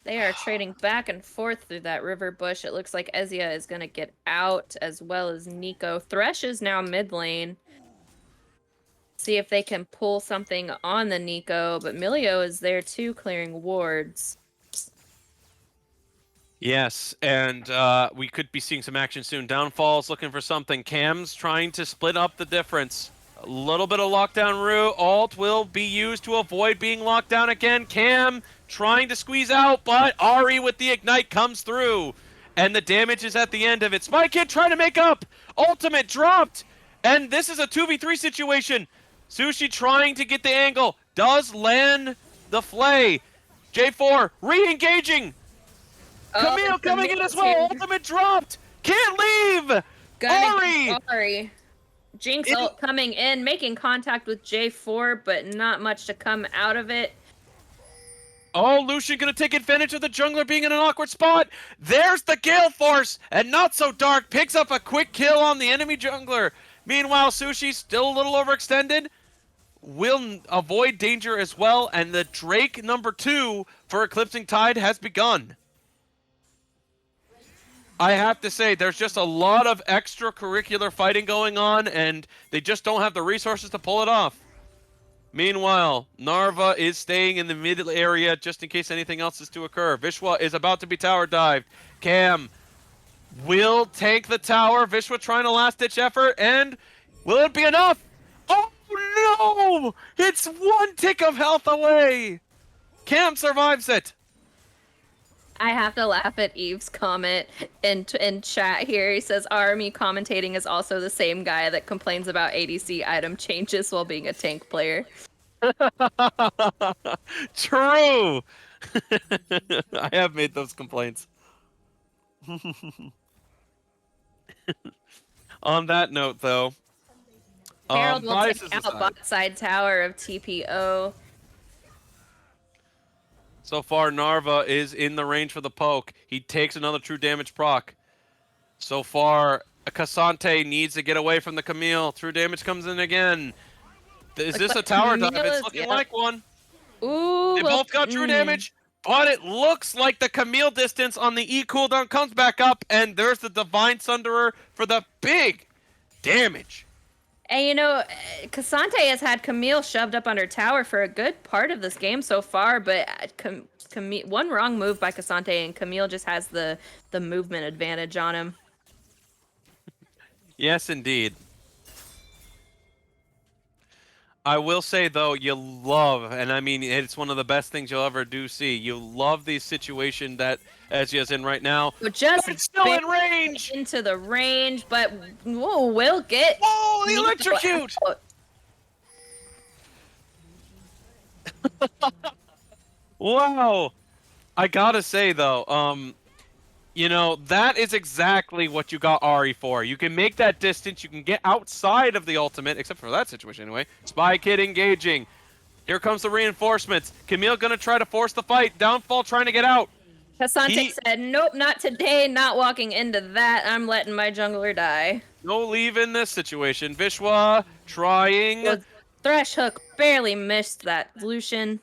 They are trading back and forth through that river bush. It looks like Ezia is going to get out, as well as Nico. Thresh is now mid lane. See if they can pull something on the Nico, but Milio is there too, clearing wards. yes, and we could be seeing some action soon. Downfall's looking for something. Cam's trying to split up the difference. A little bit of lockdown route. Alt will be used to avoid being locked down again. Cam trying to squeeze out, but Ari with the ignite comes through. And the damage is at the end of it. Spy Kid trying to make up. Ultimate dropped. And this is a 2v3 situation. Sushi trying to get the angle. Does land the flay. J4 re-engaging. Camille coming in as well. Here. Ultimate dropped. Can't leave. Ari. Jinx ult coming in, making contact with J4, but not much to come out of it. Oh, Lucian gonna take advantage of the jungler being in an awkward spot. There's the Gale Force, and Not So Dark picks up a quick kill on the enemy jungler. Meanwhile, Sushi's still a little overextended. Will avoid danger as well, and the Drake number 2 for Eclipsing Tide has begun. I have to say, there's just a lot of extracurricular fighting going on, and they just don't have the resources to pull it off. Meanwhile, Narva is staying in the mid area just in case anything else is to occur. Vishwa is about to be tower dived. Cam will take the tower. Vishwa trying a last-ditch effort, and will it be enough? Oh no! It's one tick of health away! Cam survives it. I have to laugh at Eve's comment in chat here. He says, Army commentating is also the same guy that complains about ADC item changes while being a tank player. True! I have made those complaints. On that note, though, Harold will biases take out aside, bot side tower of TPO. so far Narva is in the range for the poke. He takes another true damage proc. So far, Cassante needs to get away from the Camille. True damage comes in again. Is this a tower dive? It's looking like one. Ooh, They both got true damage, but it looks like the Camille distance on the E cooldown comes back up, and there's the Divine Sunderer for the big damage. And you know, Cassante has had Camille shoved up under tower for a good part of this game so far, but one wrong move by Cassante and Camille just has the movement advantage on him. Yes, indeed. I will say though, you love, and I mean it's one of the best things you'll ever do see. You love the situation that Ezya's in right now. So just But it's still in range. into the range, but will get Oh, the Nico electrocute! out. Wow. I gotta say though, you know, that is exactly what you got Ari for. You can make that distance, you can get outside of the ultimate, except for that situation anyway. Spy Kid engaging. Here comes the reinforcements. Camille gonna try to force the fight. Downfall trying to get out. Cassante said, nope, not today, not walking into that. I'm letting my jungler die. No leave in this situation. Vishwa trying. The Thresh Hook barely missed that Lucian.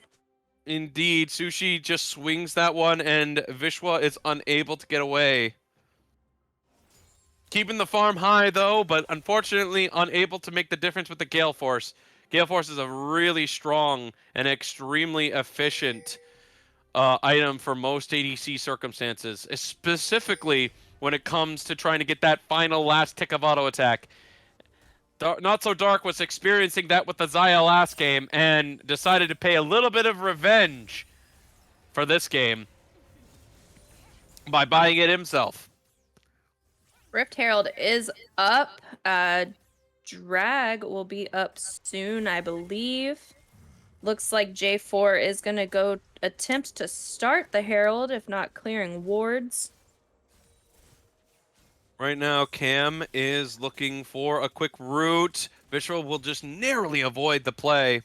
Indeed, Sushi just swings that one, and Vishwa is unable to get away. Keeping the farm high, though, but unfortunately unable to make the difference with the Gale Force. Gale Force is a really strong and extremely efficient item for most ADC circumstances, specifically when it comes to trying to get that final last tick of auto attack. Not So Dark was experiencing that with the Xayah last game and decided to pay a little bit of revenge for this game by buying it himself. Rift Herald is up. Drag will be up soon, I believe. Looks like J4 is going to go attempt to start the Herald, if not clearing wards. Right now, Cam is looking for a quick route. Vishwa will just narrowly avoid the play.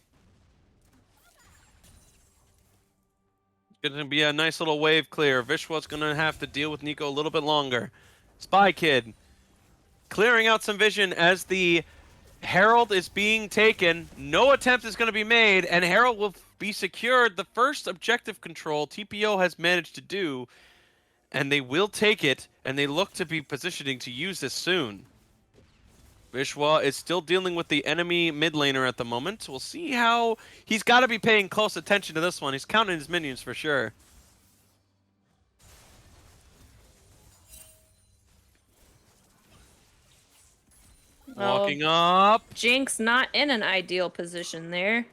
It's going to be a nice little wave clear. Vishwa's going to have to deal with Nico a little bit longer. Spy Kid clearing out some vision as the Herald is being taken. No attempt is going to be made, and Herald will be secured. The first objective control TPO has managed to do, and they will take it, and they look to be positioning to use this soon. Vishwa is still dealing with the enemy mid laner at the moment. We'll see how... He's got to be paying close attention to this one. He's counting his minions for sure. Walking up. Jinx not in an ideal position there.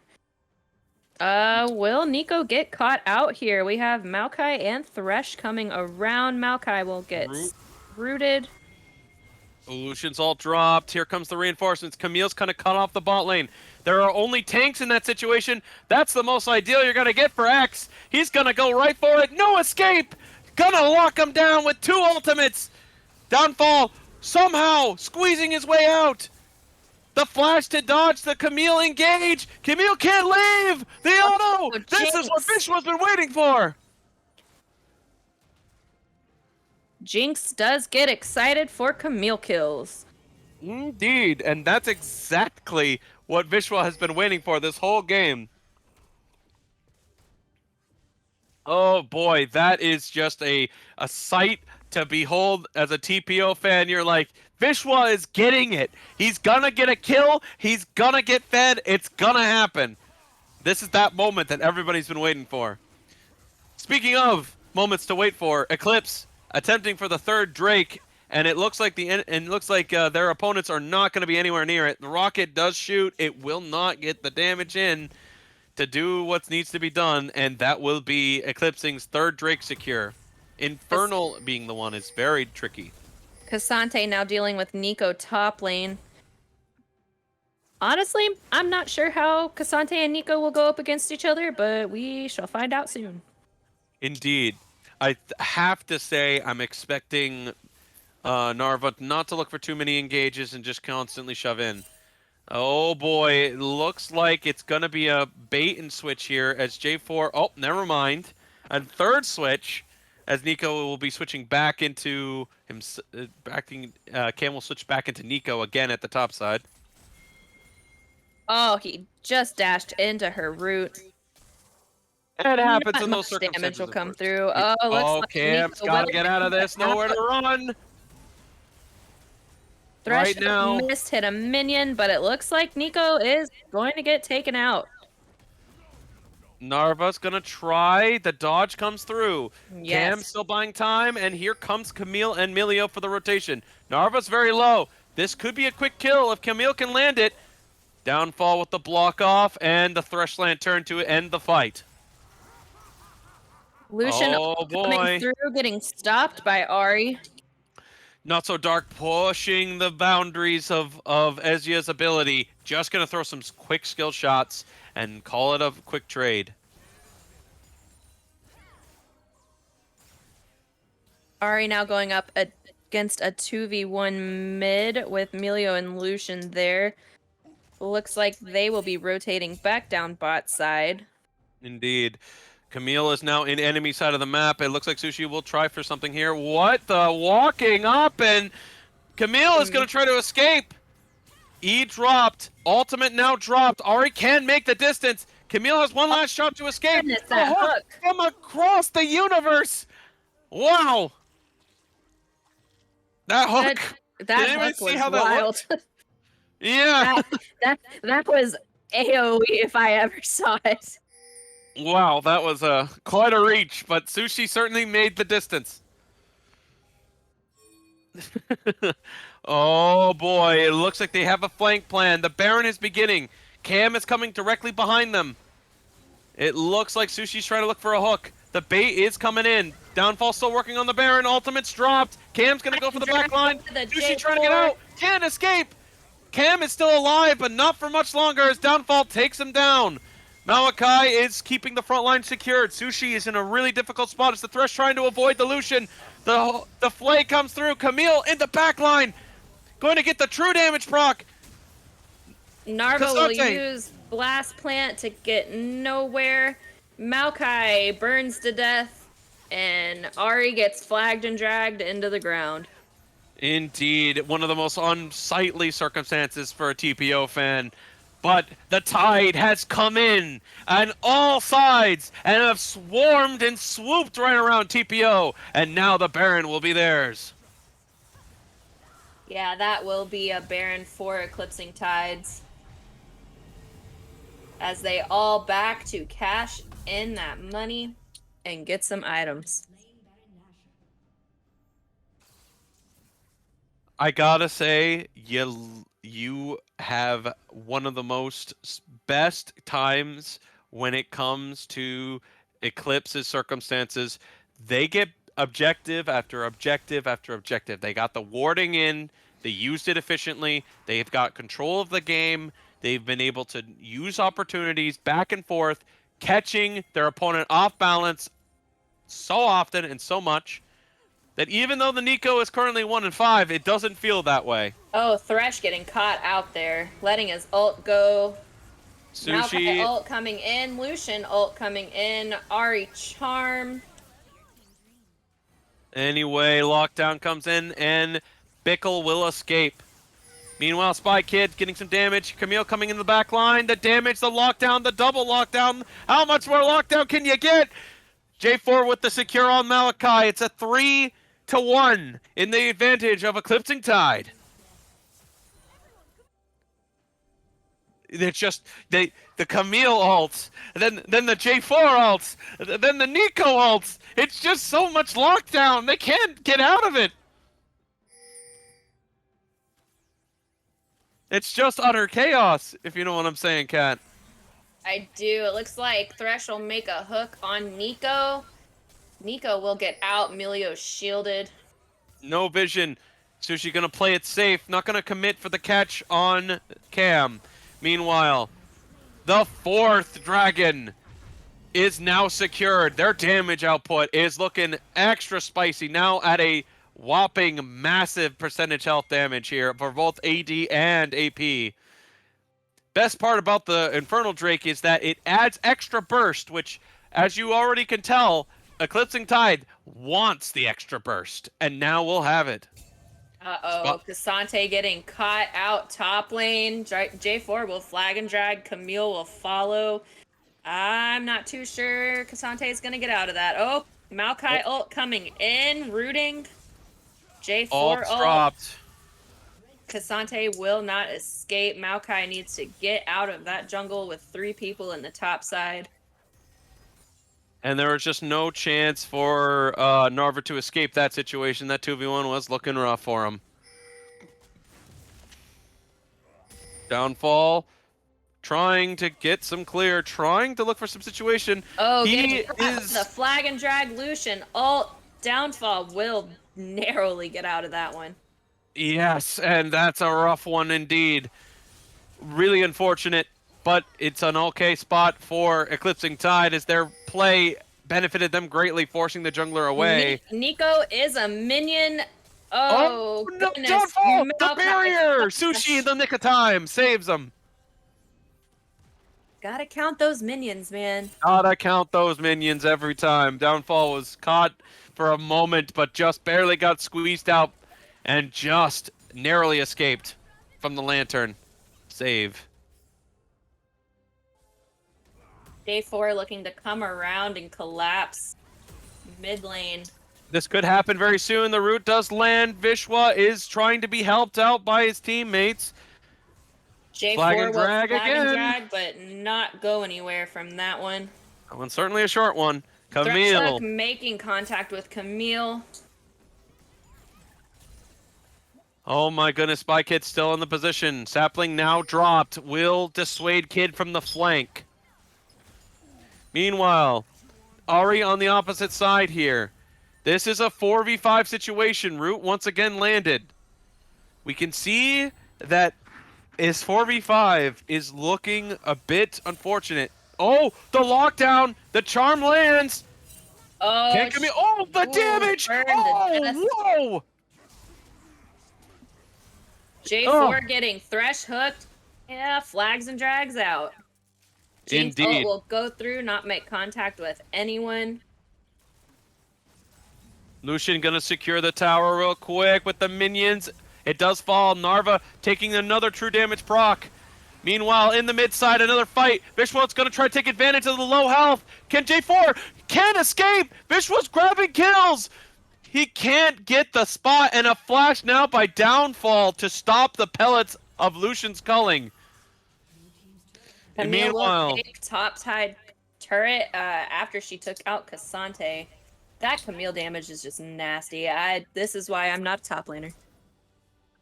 Will Nico get caught out here? We have Maokai and Thresh coming around. Maokai will get rooted. Lucian's all dropped. Here comes the reinforcements. Camille's kind of cut off the bot lane. There are only tanks in that situation. That's the most ideal you're going to get for X. He's going to go right for it. No escape. Gonna lock him down with 2 ultimates. Downfall somehow squeezing his way out. The flash to dodge the Camille engage. Camille can't leave. The auto. This is what Vishwa's been waiting for. Jinx does get excited for Camille kills. Indeed, and that's exactly what Vishwa has been waiting for this whole game. Oh boy, that is just a sight to behold as a TPO fan. You're like, Vishwa is getting it. He's gonna get a kill. He's gonna get fed. It's gonna happen. This is that moment that everybody's been waiting for. Speaking of moments to wait for, Eclipse attempting for the 3rd Drake, and it looks like their opponents are not going to be anywhere near it. The rocket does shoot. It will not get the damage in to do what needs to be done, and that will be Eclipsing's 3rd Drake secure. Infernal being the one is very tricky. Cassante now dealing with Nico top lane. Honestly, I'm not sure how Cassante and Nico will go up against each other, but we shall find out soon. Indeed. I have to say I'm expecting Narva not to look for too many engages and just constantly shove in. Oh boy, it looks like it's going to be a bait and switch here as J4... Oh, never mind. A 3rd switch as Nico will be switching back into... Cam will switch back into Nico again at the top side. Oh, he just dashed into her root. It happens in Not those much damage circumstances. will come of course. through. Oh, looks like Cam's Nico got to will get out of this. Nowhere to run. Thresh Right now, missed, hit a minion, but it looks like Nico is going to get taken out. Narva's gonna try. The dodge comes through. Cam Yes. still buying time, and here comes Camille and Milio for the rotation. Narva's very low. This could be a quick kill if Camille can land it. Downfall with the block off, and the Thresh Lantern to end the fight. Lucian Oh coming boy. through, getting stopped by Ari. Not So Dark pushing the boundaries of Ezya's ability. Just gonna throw some quick skill shots and call it a quick trade. Ari now going up against a 2v1 mid with Melio and Lucian there. Looks like they will be rotating back down bot side. Indeed. Camille is now in enemy side of the map. It looks like Sushi will try for something here. What the? Walking up, and Camille is going to try to escape. E dropped. Ultimate now dropped. Ari can make the distance. Camille has one last shot to escape. Goodness, The that hook hook. from across the universe. Wow. That hook. That Did anyone hook see was how that wild. Yeah. that was AoE if I ever saw it. Wow, that was quite a reach, but Sushi certainly made the distance. Oh boy, it looks like they have a flank plan. The Baron is beginning. Cam is coming directly behind them. It looks like Sushi's trying to look for a hook. The bait is coming in. Downfall still working on the Baron. Ultimate's dropped. Cam's gonna go for the back line. Sushi trying to get out. Can't escape. Cam is still alive, but not for much longer as Downfall takes him down. Malachi is keeping the front line secured. Sushi is in a really difficult spot as the Thresh trying to avoid the Lucian. The flay comes through. Camille in the back line. Going to get the true damage proc. Narva will Cassante. use Blast Plant to get nowhere. Maokai burns to death, and Ari gets flagged and dragged into the ground. Indeed, one of the most unsightly circumstances for a TPO fan. But the tide has come in on all sides and have swarmed and swooped right around TPO, and now the Baron will be theirs. Yeah, that will be a Baron for Eclipsing Tides. As they all back to cash in that money and get some items. I gotta say, you have one of the best times when it comes to Eclipse's circumstances. They get objective after objective after objective. They got the warding in. They used it efficiently. They've got control of the game. They've been able to use opportunities back and forth, catching their opponent off balance so often and so much that even though the Nico is currently 1-5, it doesn't feel that way. Oh, Thresh getting caught out there, letting his ult go. Sushi. Maokai ult coming in, Lucian ult coming in, Ari charm. Anyway, lockdown comes in, and Bickle will escape. Meanwhile, Spy Kid getting some damage. Camille coming in the back line. The damage, the lockdown, the double lockdown. How much more lockdown can you get? J4 with the secure on Malachi. It's a 3-1 in the advantage of Eclipsing Tide. It's just the Camille ults, then the J4 ults, then the Nico ults. It's just so much lockdown. They can't get out of it. It's just utter chaos, if you know what I'm saying, Kat. I do. It looks like Thresh will make a hook on Nico. Nico will get out. Milio's shielded. No vision. Sushi gonna play it safe, not gonna commit for the catch on Cam. Meanwhile, the fourth dragon is now secured. Their damage output is looking extra spicy, now at a whopping massive percentage health damage here for both AD and AP. Best part about the Infernal Drake is that it adds extra burst, which, as you already can tell, Eclipsing Tide wants the extra burst, and now we'll have it. Uh-oh, Cassante getting caught out top lane. J4 will flag and drag. Camille will follow. I'm not too sure Cassante is going to get out of that. Oh, Maokai ult coming in, rooting. J4 Ult's ult. dropped. Cassante will not escape. Maokai needs to get out of that jungle with 3 people in the top side. And there was just no chance for Narva to escape that situation. That 2v1 was looking rough for him. Downfall, trying to get some clear, trying to look for some situation. Oh, He is the flag and drag Lucian. Downfall will narrowly get out of that one. Yes, and that's a rough one indeed. Really unfortunate, but it's an okay spot for Eclipsing Tide as their play benefited them greatly, forcing the jungler away. Nico is a minion. Oh, no, goodness. Downfall! The Maokai. barrier! Sushi in the nick of time saves them. Gotta count those minions, man. Gotta count those minions every time. Downfall was caught for a moment, but just barely got squeezed out and just narrowly escaped from the lantern. Save. J4 looking to come around and collapse mid lane. This could happen very soon. The root does land. Vishwa is trying to be helped out by his teammates. J4 Flag and will drag flag and again. drag, but not go anywhere from that one. That one's certainly a short one. Camille. Threshhook making contact with Camille. Oh my goodness, Spy Kid's still in the position. Sapling now dropped. Will dissuade Kid from the flank. Meanwhile, Ari on the opposite side here. This is a 4v5 situation. Root once again landed. We can see that his 4v5 is looking a bit unfortunate. Oh, the lockdown! The charm lands! Oh, Can't give me. Oh, the damage! burned to death. Oh, whoa! J4 getting thresh hooked. Yeah, flags and drags out. Jane's ult Indeed. will go through, not make contact with anyone. Lucian gonna secure the tower real quick with the minions. It does fall. Narva taking another true damage proc. Meanwhile, in the mid side, another fight. Vishwa's gonna try to take advantage of the low health. Can J4 can't escape? Vishwa's grabbing kills. He can't get the spot, and a flash now by Downfall to stop the pellets of Lucian's culling. And Camille meanwhile, will take top side turret after she took out Cassante. That Camille damage is just nasty. This is why I'm not a top laner.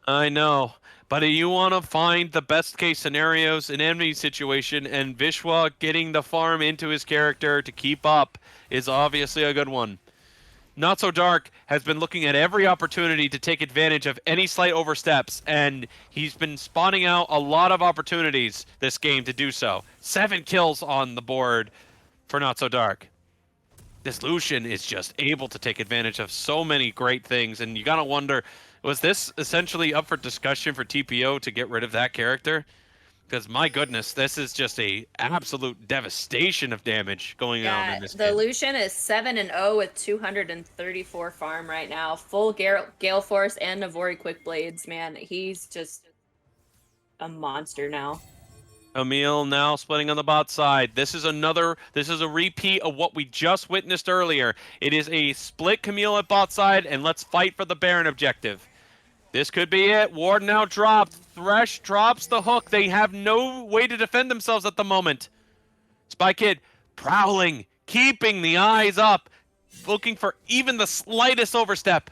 I know, but you want to find the best case scenarios in any situation, and Vishwa getting the farm into his character to keep up is obviously a good one. Not So Dark has been looking at every opportunity to take advantage of any slight oversteps, and he's been spawning out a lot of opportunities this game to do so. 7 kills on the board for Not So Dark. This Lucian is just able to take advantage of so many great things, and you gotta wonder, was this essentially up for discussion for TPO to get rid of that character? Because my goodness, this is just a absolute devastation of damage going on in this The game. Lucian is 7-0 with 234 farm right now. Full Gale Force and Navori Quick Blades, man. He's just a monster now. Camille now splitting on the bot side. This is a repeat of what we just witnessed earlier. It is a split Camille at bot side, and let's fight for the Baron objective. This could be it. Ward now dropped. Thresh drops the hook. They have no way to defend themselves at the moment. Spy Kid prowling, keeping the eyes up, looking for even the slightest overstep.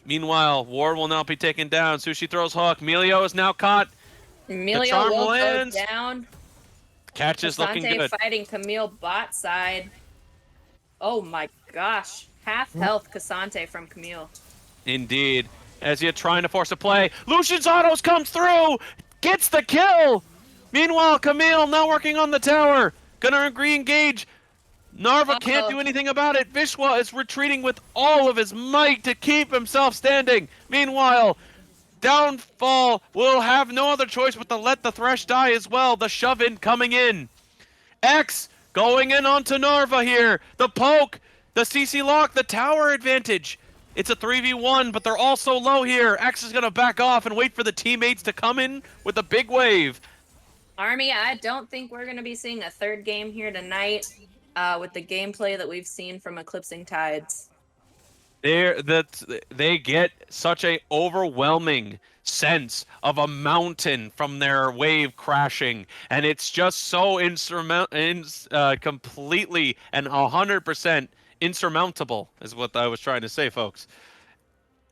Meanwhile, Ward will now be taken down. Sushi throws hook. Melio is now caught. Emilio charm will lands. go down. Catch is looking Cassante good. fighting Camille bot side. Oh my gosh. Half health Cassante from Camille. Indeed. As you're trying to force a play. Lucian's autos comes through! Gets the kill! Meanwhile, Camille now working on the tower. Gonna re-engage. Narva can't do anything about it. Vishwa is retreating with all of his might to keep himself standing. Meanwhile, Downfall will have no other choice but to let the Thresh die as well. The shove-in coming in. X going in onto Narva here. The poke, the CC lock, the tower advantage. It's a 3v1, but they're all so low here. X is going to back off and wait for the teammates to come in with a big wave. Army, I don't think we're going to be seeing a third game here tonight with the gameplay that we've seen from Eclipsing Tides. They get such a overwhelming sense of a mountain from their wave crashing, and it's just so completely and 100% insurmountable, is what I was trying to say, folks.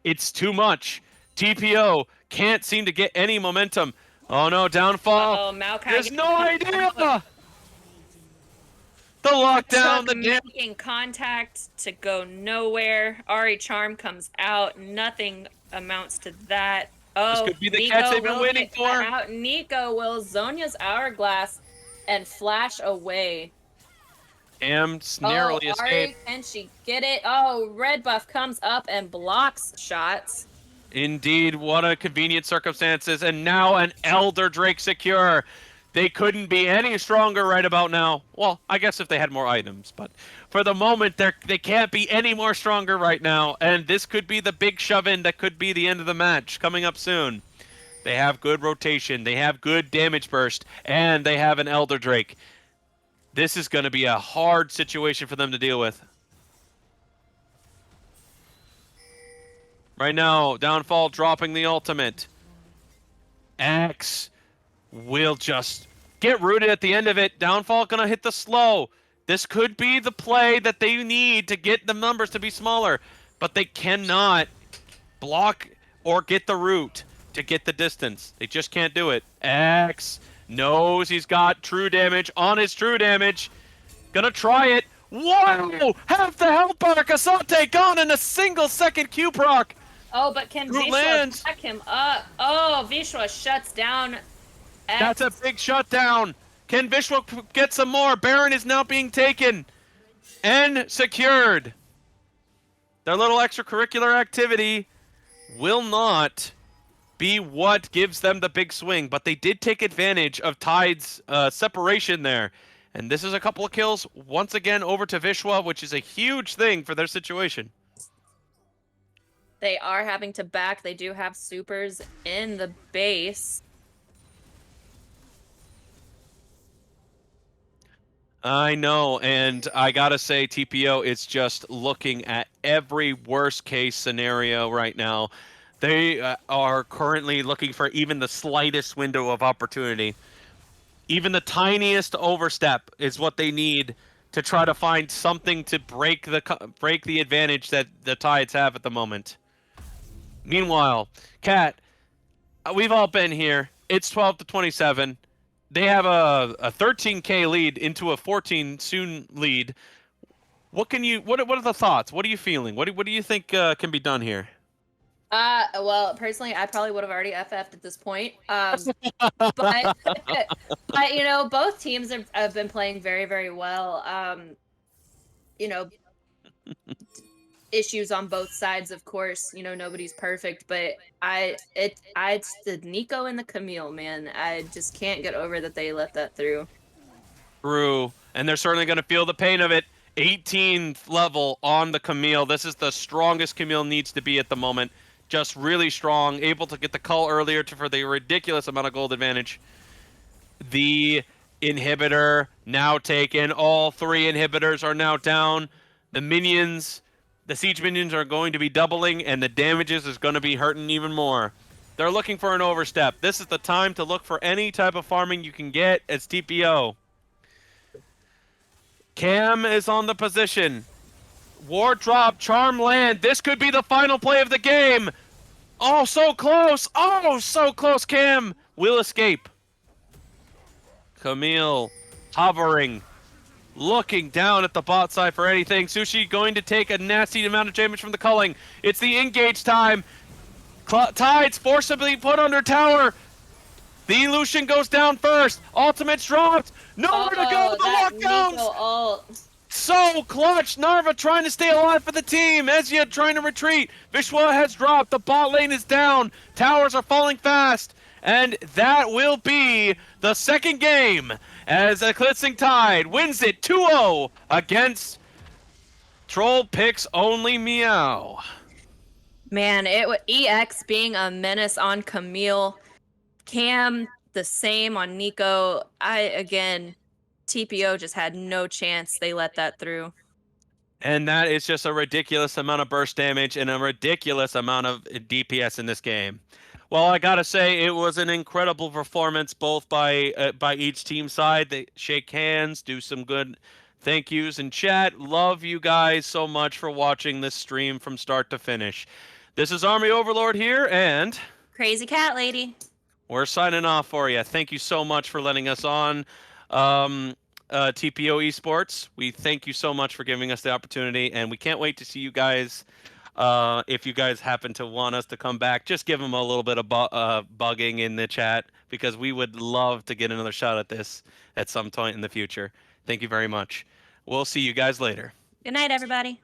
It's too much. TPO can't seem to get any momentum. Oh no, downfall. Oh, Maokai There's getting no caught idea. out. The lockdown, Took the damage. making contact to go nowhere. Ari Charm comes out. Nothing amounts to that. This Oh, could be the catch Nico they've been will waiting get cut for. out. Nico will Zonya's hourglass and flash away. Am narrowly Oh, escaped. Ari, can she get it? Oh, red buff comes up and blocks shots. Indeed, what a convenient circumstances, and now an Elder Drake secure. They couldn't be any stronger right about now. Well, I guess if they had more items, but for the moment, they can't be any more stronger right now, and this could be the big shove-in that could be the end of the match coming up soon. They have good rotation, they have good damage burst, and they have an Elder Drake. This is going to be a hard situation for them to deal with. Right now, Downfall dropping the ultimate. Axe will just get rooted at the end of it. Downfall gonna hit the slow. This could be the play that they need to get the numbers to be smaller, but they cannot block or get the root to get the distance. They just can't do it. Axe knows he's got true damage on his true damage. Gonna try it. Whoa! Half the health bar. Kasante gone in a single second Q proc. Oh, but can Root Vishwa lands. back him up? Oh, Vishwa shuts down. That's a big shutdown. Can Vishwa get some more? Baron is now being taken and secured. Their little extracurricular activity will not be what gives them the big swing, but they did take advantage of Tide's separation there. And this is a couple of kills once again over to Vishwa, which is a huge thing for their situation. They are having to back. They do have supers in the base. I know, and I gotta say, TPO is just looking at every worst case scenario right now. They are currently looking for even the slightest window of opportunity. Even the tiniest overstep is what they need to try to find something to break the advantage that the Tides have at the moment. Meanwhile, Kat, we've all been here. It's 12-27. They have a 13K lead into a 14 soon lead. What are the thoughts? What are you feeling? What do you think can be done here? Well, personally, I probably would have already FF'd at this point. But, but you know, both teams have been playing very, very well. You know, issues on both sides, of course. You know, nobody's perfect, but it's the Nico and the Camille, man. I just can't get over that they let that through. True, and they're certainly going to feel the pain of it. 18th level on the Camille. This is the strongest Camille needs to be at the moment. Just really strong, able to get the cull earlier for the ridiculous amount of gold advantage. The inhibitor now taken. All three inhibitors are now down. The minions, the siege minions are going to be doubling, and the damages is going to be hurting even more. They're looking for an overstep. This is the time to look for any type of farming you can get as TPO. Cam is on the position. Ward drop, charm land. This could be the final play of the game. Oh, so close. Oh, so close. Cam will escape. Camille hovering, looking down at the bot side for anything. Sushi going to take a nasty amount of damage from the culling. It's the engage time. Tides forcibly put under tower. The Lucian goes down first. Ultimate's dropped. Nowhere to go. The lockdowns. So clutch. Narva trying to stay alive for the team. Ezia trying to retreat. Vishwa has dropped. The bot lane is down. Towers are falling fast. And that will be the second game as Eclipsing Tide wins it 2-0 against Troll Picks Only Meow. Man, EX being a menace on Camille. Cam, the same on Nico. TPO just had no chance. They let that through. And that is just a ridiculous amount of burst damage and a ridiculous amount of DPS in this game. Well, I gotta say it was an incredible performance, both by each team side. They shake hands, do some good thank yous in chat. Love you guys so much for watching this stream from start to finish. This is Army Overlord here, and Crazy cat lady. we're signing off for you. Thank you so much for letting us on. Um, TPO Esports, we thank you so much for giving us the opportunity, and we can't wait to see you guys. If you guys happen to want us to come back, just give them a little bit of bugging in the chat because we would love to get another shot at this at some point in the future. Thank you very much. We'll see you guys later. Good night, everybody.